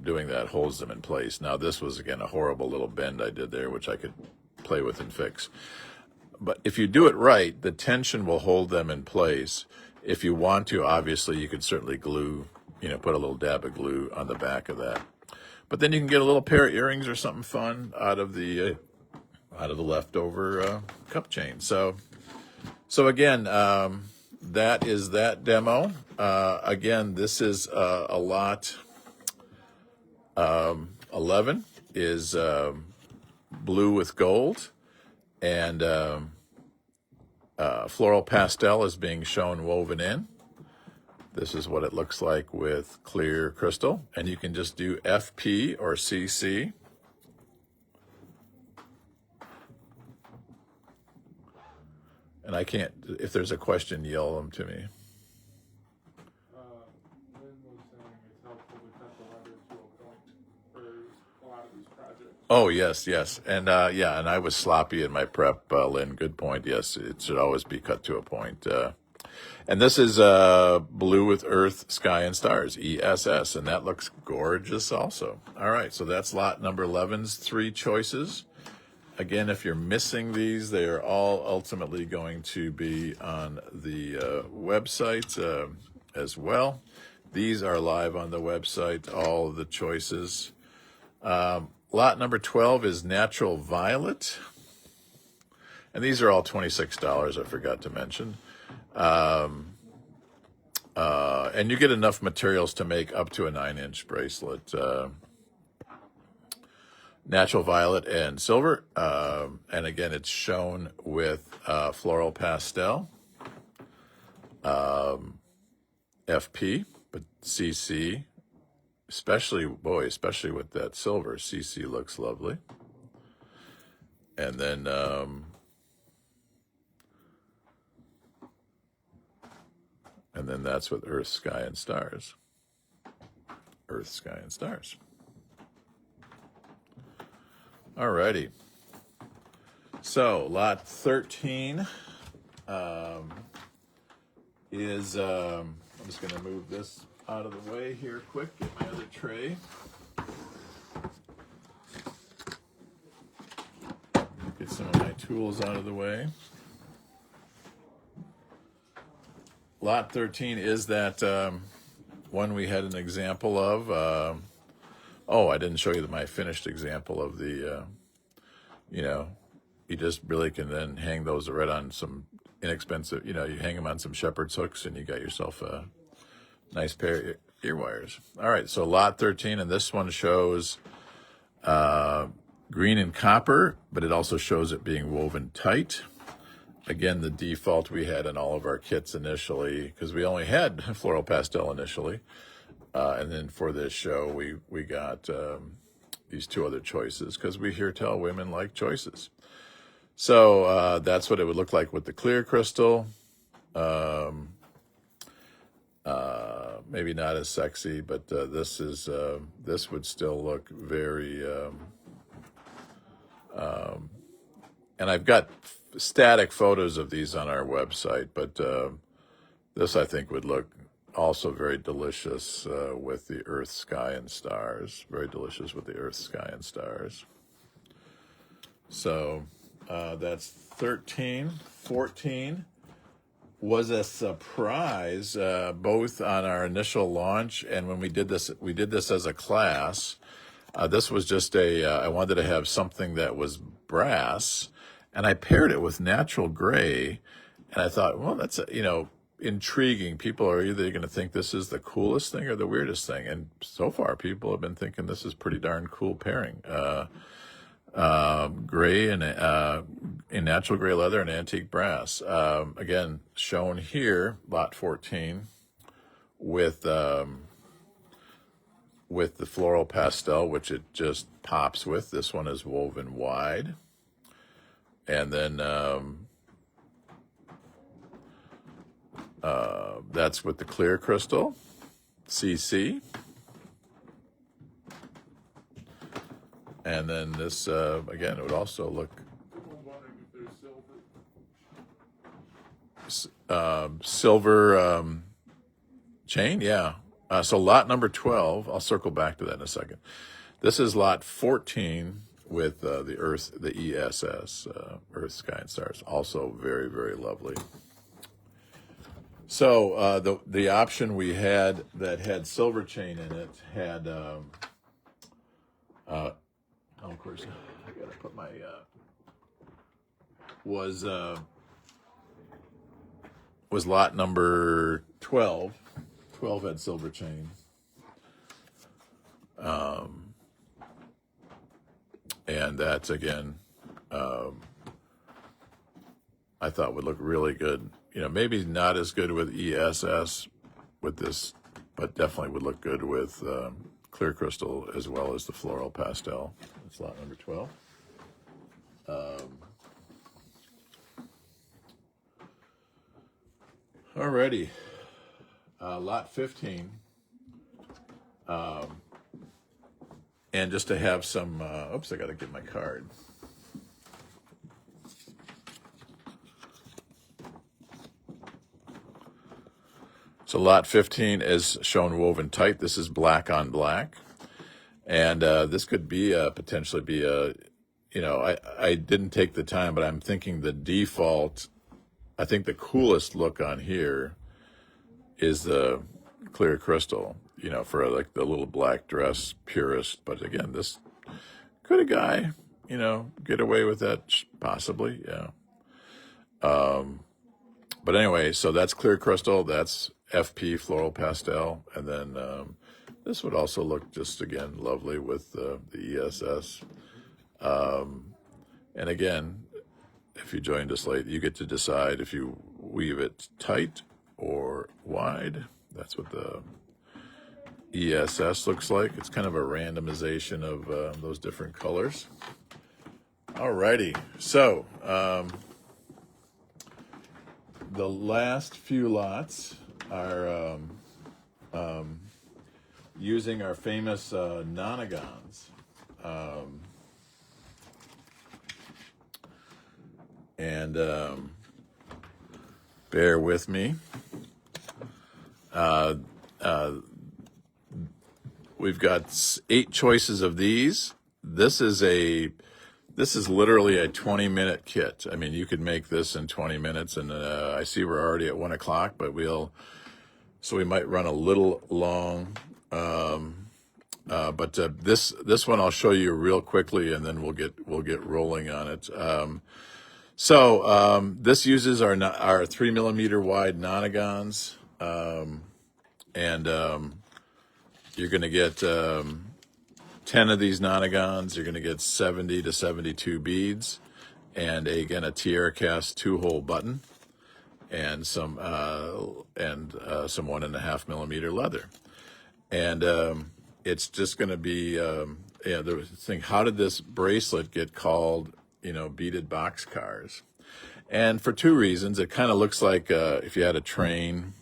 doing that holds them in place. Now this was again a horrible little bend I did there, which I could play with and fix. But if you do it right, the tension will hold them in place. If you want to, obviously, you could certainly glue, put a little dab of glue on the back of that. But then you can get a little pair of earrings or something fun out of the leftover cup chain. So again, that is that demo. Again, this is a lot 11 is blue with gold, and floral pastel is being shown woven in. This is what it looks like with clear crystal, and you can just do FP or CC. And I can't, if there's a question, yell them to me. Lynn was saying it's helpful to cut the letter to a point for a lot of these projects. Oh, yes. And and I was sloppy in my prep, Lynn. Good point. Yes, it should always be cut to a point. And this is Blue with Earth, Sky, and Stars, ESS, and that looks gorgeous also. All right, so that's lot number 11's 3 choices. Again, if you're missing these, they are all ultimately going to be on the website as well. These are live on the website, all of the choices. Lot number 12 is Natural Violet. And these are all $26, I forgot to mention. And you get enough materials to make up to a 9-inch bracelet. Natural Violet and Silver. And again, it's shown with Floral Pastel. FP, but CC, especially with that silver, CC looks lovely. And then that's with Earth, Sky, and Stars. Earth, Sky, and Stars. Alrighty. So lot 13 is, I'm just going to move this out of the way here quick, get my other tray. Get some of my tools out of the way. Lot 13 is that one we had an example of. I didn't show you my finished example of the, you just really can then hang those right on some inexpensive, you hang them on some shepherd's hooks and you got yourself a nice pair of ear wires. All right, so lot 13, and this one shows green and copper, but it also shows it being woven tight. Again, the default we had in all of our kits initially, because we only had floral pastel initially. And then for this show, we got these 2 other choices, because we here tell women like choices. So that's what it would look like with the clear crystal. Maybe not as sexy, but this would still look very... and I've got static photos of these on our website, but this I think would look also very delicious with the Earth, Sky, and Stars. Very delicious with the Earth, Sky, and Stars. So that's 13. 14 was a surprise, both on our initial launch and when we did this as a class. This was just I wanted to have something that was brass, and I paired it with natural gray, and I thought, well, that's, intriguing. People are either going to think this is the coolest thing or the weirdest thing, and so far people have been thinking this is pretty darn cool pairing. Gray and in natural gray leather and antique brass. Again, shown here, lot 14, with the floral pastel, which it just pops with. This one is woven wide. And then that's with the clear crystal, CC. And then this, again, it would also look... I'm wondering if there's silver chain, yeah. So lot number 12, I'll circle back to that in a second. This is lot 14 with the Earth, the ESS, Earth, Sky, and Stars. Also very, very lovely. So the option we had that had silver chain in it had, of course, I gotta put my, was lot number 12. 12 had silver chain. And that's, again, I thought would look really good. Maybe not as good with ESS with this, but definitely would look good with clear crystal as well as the floral pastel. That's lot number 12. Alrighty. Lot 15. And just to have some, I got to get my card. So lot 15 is shown woven tight. This is black on black. And this could be potentially be a, you know, I didn't take the time, but I'm thinking the default, I think the coolest look on here is the clear crystal, you know, for like the little black dress purist. But again, this could a guy, you know, get away with that? Possibly, yeah. But anyway, so that's clear crystal, that's FP floral pastel, and then this would also look just, again, lovely with the ESS. And again, if you joined us late, you get to decide if you weave it tight or wide. That's what the ESS looks like. It's kind of a randomization of those different colors. Alrighty, so the last few lots are using our famous nonagons. And bear with me. We've got 8 choices of these. This is literally a 20-minute kit. I mean, you could make this in 20 minutes, and I see we're already at 1 o'clock, but so we might run a little long. But this one I'll show you real quickly, and then we'll get rolling on it. So this uses our 3mm wide nonagons, and you're going to get 10 of these nonagons. You're going to get 70 to 72 beads, and again a tiara cast 2-hole button, and some 1.5mm leather, and it's just going to be the thing. How did this bracelet get called, you know, beaded boxcars? And for 2 reasons. It kind of looks like if you had a train,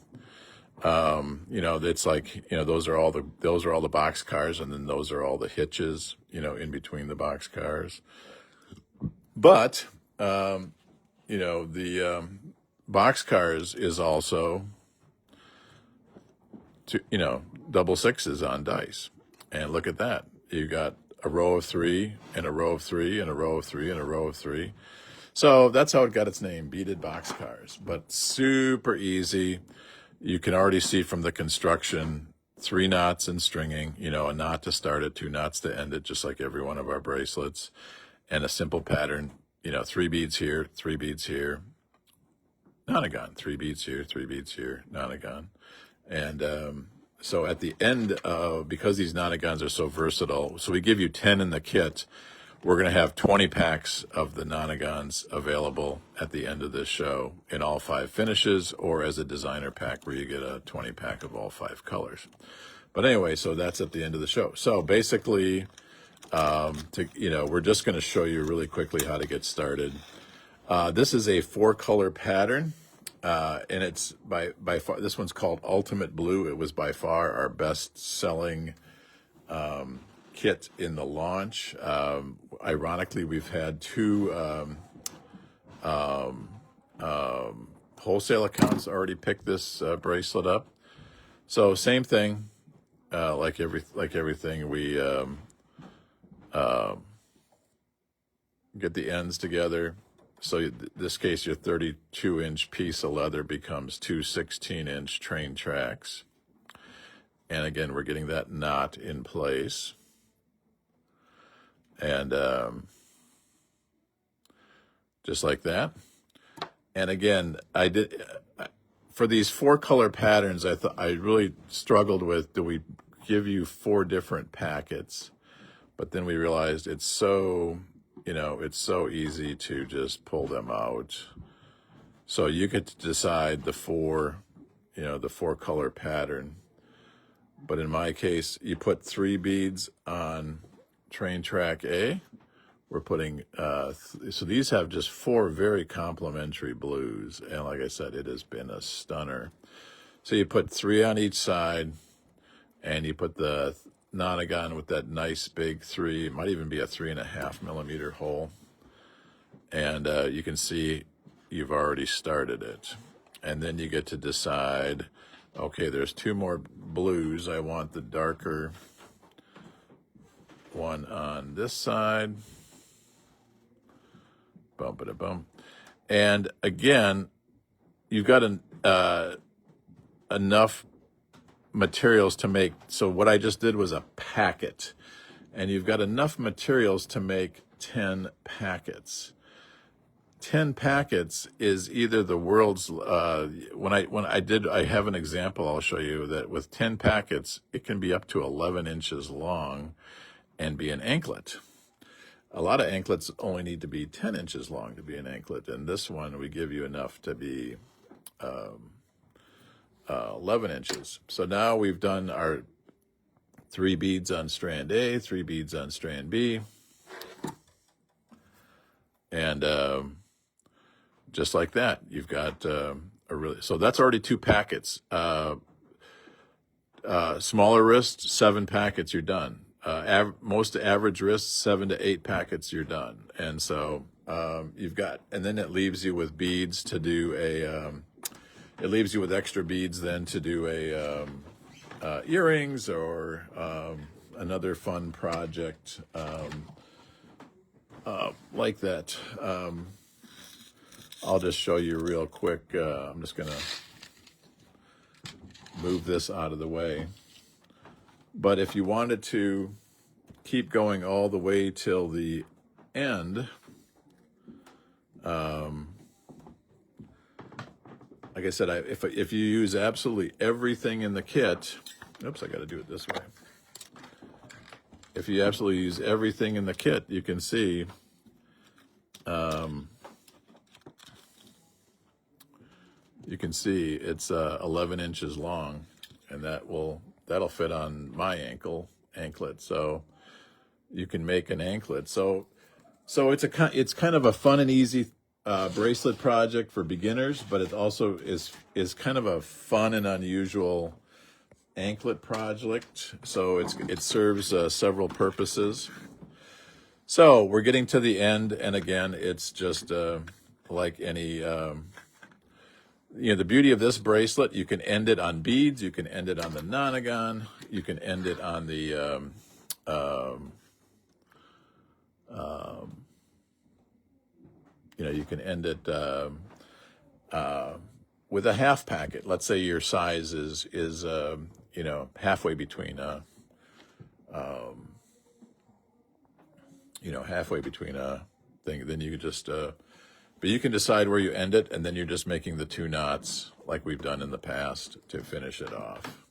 you know, it's like, you know, those are all the boxcars, and then those are all the hitches, you know, in between the boxcars. But you know, the boxcars is also you know, double 6s on dice. And look at that. You got a row of 3 and a row of 3 and a row of 3 and a row of 3. So that's how it got its name, beaded boxcars. But super easy. You can already see from the construction, 3 knots in stringing, you know, a knot to start it, 2 knots to end it, just like every one of our bracelets, and a simple pattern, you know, 3 beads here, 3 beads here, nonagon, 3 beads here, 3 beads here, nonagon. And so at the end, because these nonagons are so versatile, so we give you 10 in the kit. We're going to have 20 packs of the nonagons available at the end of this show in all 5 finishes, or as a designer pack where you get a 20 pack of all 5 colors. But anyway, so that's at the end of the show. So basically, we're just going to show you really quickly how to get started. This is a 4-color pattern. And it's by far, this one's called Ultimate Blue. It was by far our best-selling kit in the launch. Ironically, we've had 2 wholesale accounts already pick this bracelet up. So same thing, like everything, we get the ends together. So in this case, your 32-inch piece of leather becomes 2 16-inch train tracks. And again, we're getting that knot in place. And just like that. And again, for these 4-color patterns, I really struggled with, do we give you 4 different packets? But then we realized it's so easy to just pull them out. So you get to decide the 4-color pattern. But in my case, you put 3 beads on train track A. We're putting, so these have just 4 very complementary blues. And like I said, it has been a stunner. So you put 3 on each side, and you put the nonagon with that nice big 3, it might even be a 3.5mm hole, and you can see you've already started it. And then you get to decide Okay, there's two more blues. I want the darker one on this side. Bump it a bump. And again, you've got enough materials to make. So what I just did was a packet, and you've got enough materials to make 10 packets. 10 packets is either the world's, I have an example I'll show you that with 10 packets, it can be up to 11 inches long and be an anklet. A lot of anklets only need to be 10 inches long to be an anklet, and this one we give you enough to be 11 inches. So now we've done our 3 beads on strand A, 3 beads on strand B, and just like that, you've got so that's already 2 packets. Smaller wrist, 7 packets, you're done. Most average wrists, 7 to 8 packets, you're done. And so you've got, and then it leaves you with beads to do it leaves you with extra beads then to do earrings or another fun project like that. I'll just show you real quick. I'm just going to move this out of the way. But if you wanted to keep going all the way till the end, like I said, if you use absolutely everything in the kit, oops, I got to do it this way. If you absolutely use everything in the kit, you can see it's 11 inches long, and that'll fit on my anklet. So you can make an anklet. So it's kind of a fun and easy bracelet project for beginners, but it also is kind of a fun and unusual anklet project. So it serves several purposes. So we're getting to the end, and again, it's just like any. The beauty of this bracelet, you can end it on beads, you can end it on the nonagon, you can end it on the you can end it with a half packet. Let's say your size is halfway between halfway between a thing. Then you could just but you can decide where you end it, and then you're just making the 2 knots like we've done in the past to finish it off.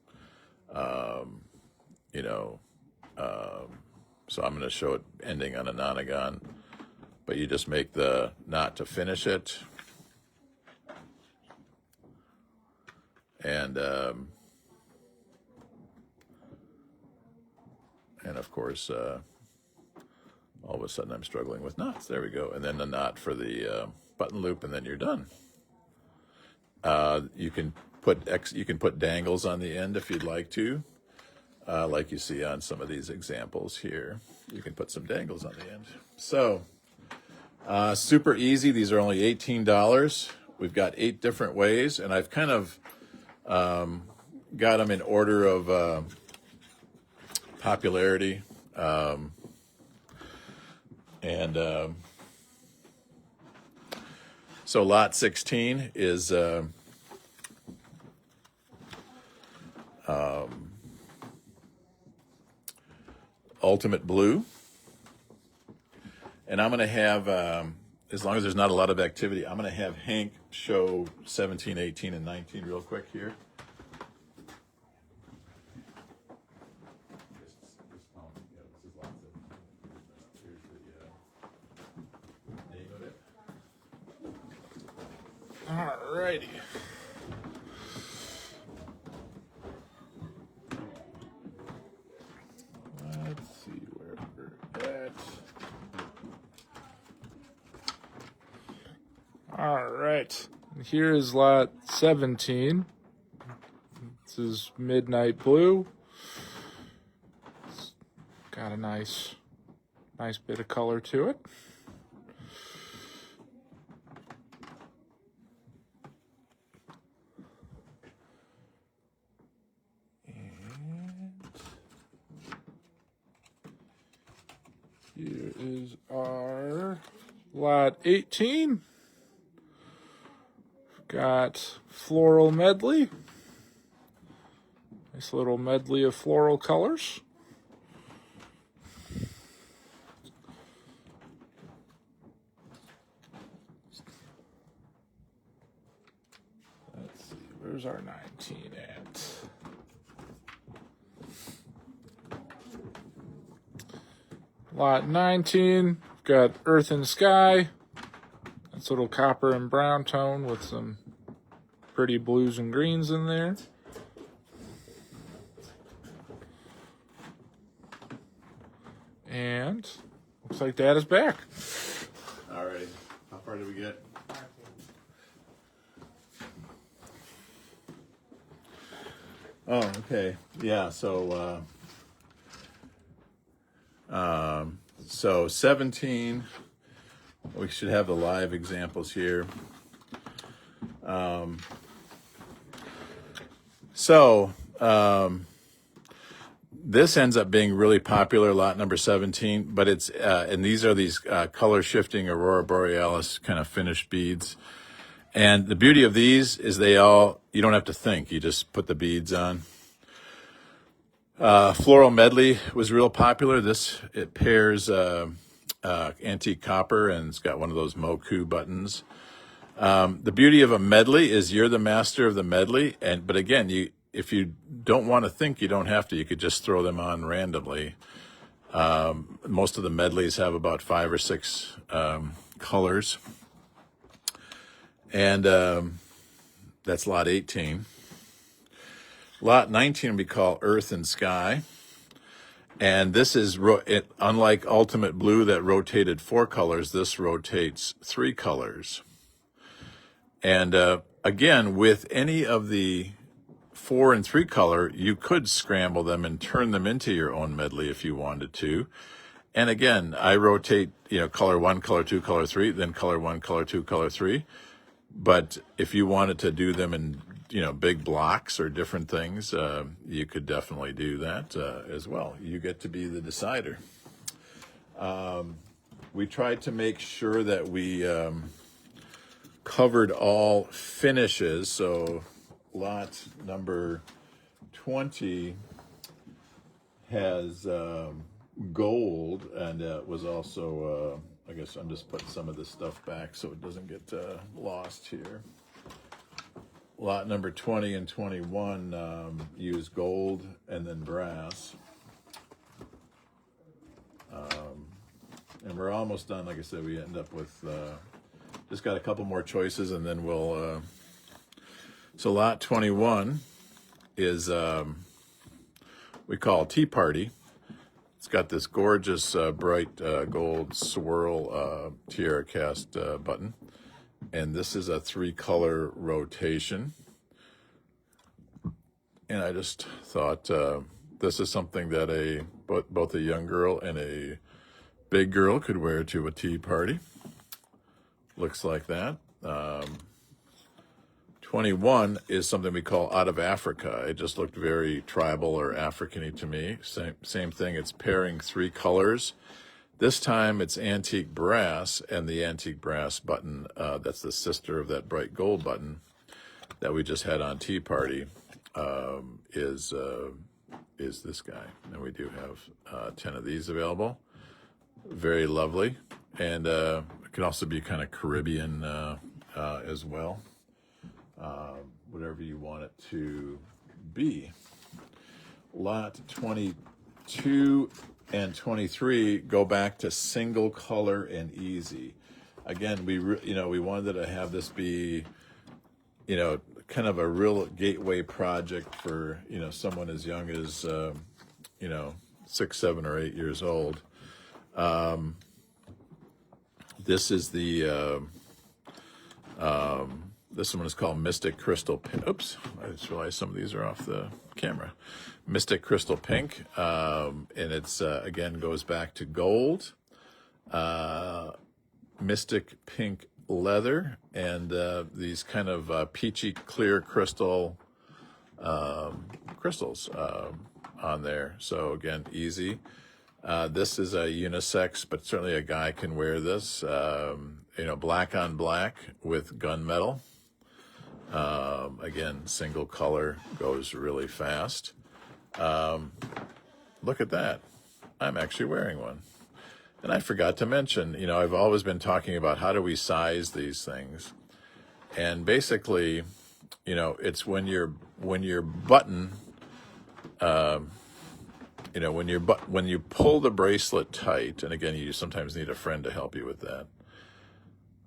So I'm going to show it ending on a nonagon, but you just make the knot to finish it. And of course, all of a sudden I'm struggling with knots. There we go. And then the knot for the button loop, and then you're done. You can put dangles on the end if you'd like to, like you see on some of these examples here. You can put some dangles on the end. So super easy. These are only $18. We've got 8 different ways, and I've kind of got them in order of popularity. So lot 16 is Ultimate Blue. And I'm going to have, as long as there's not a lot of activity, I'm going to have Hank show 17, 18, and 19 real quick here. Alrighty. Let's see where we're at. All right. Here is lot 17. This is Midnight Blue. It's got a nice bit of color to it. Here is our lot 18. Got floral medley. Nice little medley of floral colors. Let's see, where's our 19 at? Lot 19, got earth and sky. That's a little copper and brown tone with some pretty blues and greens in there. And looks like Dad is back. All right. How far did we get? Oh, okay. Yeah, so 17, we should have the live examples here. This ends up being really popular, lot number 17, but it's, and these are these color shifting Aurora Borealis kind of finished beads. And the beauty of these is you don't have to think, you just put the beads on. Floral medley was real popular. It pairs antique copper, and it's got one of those Moku buttons. The beauty of a medley is you're the master of the medley, but again, if you don't want to think, you don't have to. You could just throw them on randomly. Most of the medleys have about 5 or 6 colors, and that's lot 18. Lot 19 we call Earth and Sky, and this is, unlike Ultimate Blue that rotated 4 colors, this rotates 3 colors. And again, with any of the 4 and 3 color, you could scramble them and turn them into your own medley if you wanted to. And again, I rotate, color 1, color 2, color 3, then color 1, color 2, color 3. But if you wanted to do them in, big blocks or different things, you could definitely do that as well. You get to be the decider. We tried to make sure that we covered all finishes. So lot number 20 has gold, and it was also, I guess I'm just putting some of this stuff back so it doesn't get lost here. Lot number 20 and 21 use gold and then brass. And we're almost done. Like I said, we end up with just got a couple more choices, and then we'll... So lot 21 is we call Tea Party. It's got this gorgeous bright gold swirl tiara cast button. And this is a 3-color rotation. And I just thought this is something that both a young girl and a big girl could wear to a tea party. Looks like that. 21 is something we call Out of Africa. It just looked very tribal or African-y to me. Same thing, it's pairing 3 colors. This time it's antique brass, and the antique brass button, that's the sister of that bright gold button that we just had on Tea Party, is this guy. And we do have 10 of these available. Very lovely. And it can also be kind of Caribbean as well. Whatever you want it to be. Lot 22 and 23 go back to single color and easy. Again, we wanted to have this be, kind of a real gateway project for, someone as young as, 6, 7, or 8 years old. This is the, this one is called Mystic Crystal Pink. Oops, I just realized some of these are off the camera. Mystic Crystal Pink, and it's, again, goes back to gold. Mystic Pink leather, and these kind of peachy clear crystals on there. So again, easy. This is a unisex, but certainly a guy can wear this. Black on black with gunmetal. Again, single color, goes really fast. Look at that. I'm actually wearing one. And I forgot to mention, I've always been talking about how do we size these things. And basically, it's when your button, when you pull the bracelet tight, and again, you sometimes need a friend to help you with that.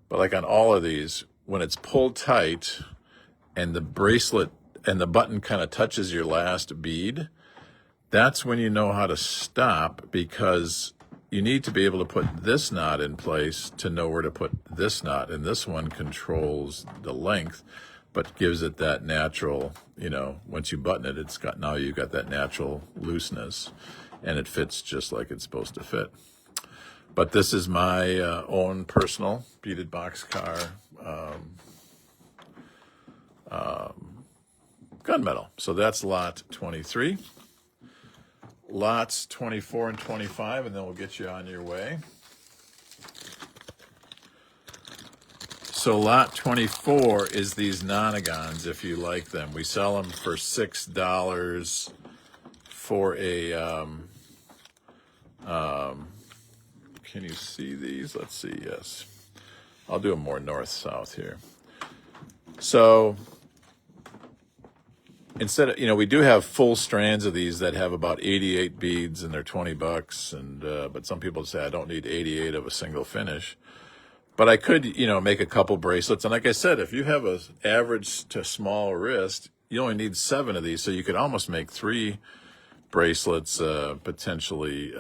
But like on all of these, when it's pulled tight and the bracelet and the button kind of touches your last bead, that's when you know how to stop, because you need to be able to put this knot in place to know where to put this knot. And this one controls the length, but gives it that natural, once you button it, now you've got that natural looseness, and it fits just like it's supposed to fit. But this is my own personal beaded boxcar gunmetal. So that's lot 23. Lots 24 and 25, and then we'll get you on your way. So lot 24 is these nonagons, if you like them. We sell them for $6 for a, can you see these? Let's see, yes. I'll do them more north-south here. So instead of, we do have full strands of these that have about 88 beads, and they're $20. And but some people say I don't need 88 of a single finish. But I could, make a couple bracelets. And like I said, if you have an average to small wrist, you only need 7 of these. So you could almost make 3 bracelets potentially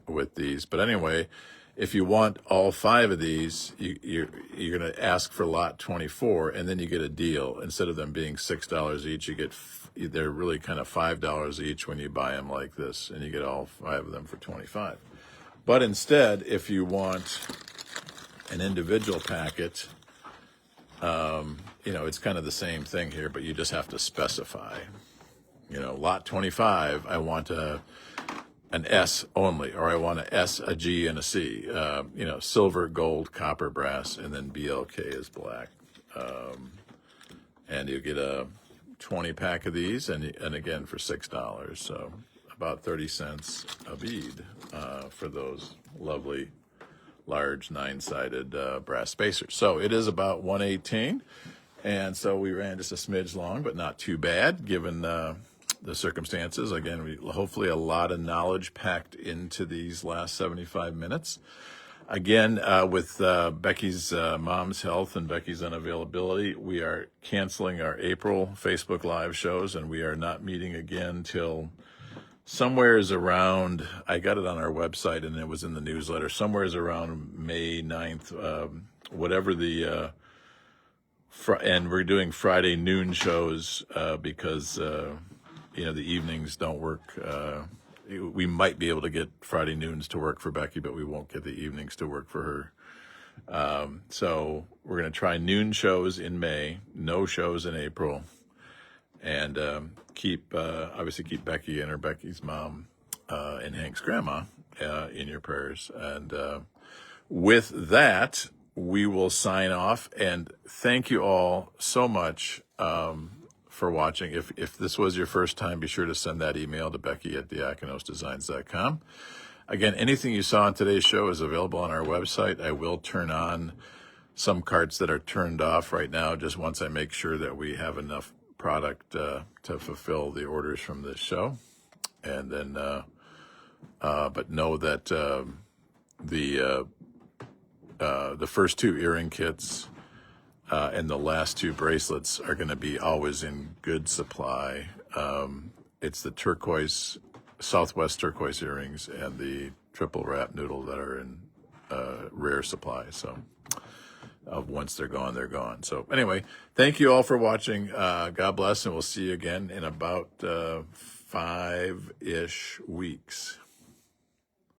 with these. But anyway, if you want all 5 of these, you're going to ask for lot 24, and then you get a deal. Instead of them being $6 each, they're really kind of $5 each when you buy them like this, and you get all 5 of them for $25. But instead, if you want an individual packet, it's kind of the same thing here, but you just have to specify. Lot 25, I want an S only, or I want a S, a G, and a C. Silver, gold, copper, brass, and then BLK is black. And you get a 20 pack of these, and again for $6, so about 30 cents a bead for those lovely large 9-sided brass spacers. So it is about 118, and so we ran just a smidge long, but not too bad given the circumstances. Again, hopefully a lot of knowledge packed into these last 75 minutes. Again, with Becky's mom's health and Becky's unavailability, we are canceling our April Facebook Live shows, and we are not meeting again till somewhere's around, I got it on our website and it was in the newsletter, somewhere's around May 9th, whatever the, and we're doing Friday noon shows because, the evenings don't work. We might be able to get Friday noons to work for Becky, but we won't get the evenings to work for her. So we're going to try noon shows in May, no shows in April. And obviously keep Becky and Becky's mom and Hank's grandma in your prayers. And with that, we will sign off. And thank you all so much for watching. If this was your first time, be sure to send that email to Becky@diakonosdesigns.com. Again, anything you saw on today's show is available on our website. I will turn on some carts that are turned off right now, just once I make sure that we have enough product to fulfill the orders from this show. And then but know that the first 2 earring kits and the last 2 bracelets are going to be always in good supply. It's the turquoise, Southwest turquoise earrings and the triple wrap noodle that are in rare supply. So once they're gone, they're gone. So anyway, thank you all for watching. God bless, and we'll see you again in about 5-ish weeks.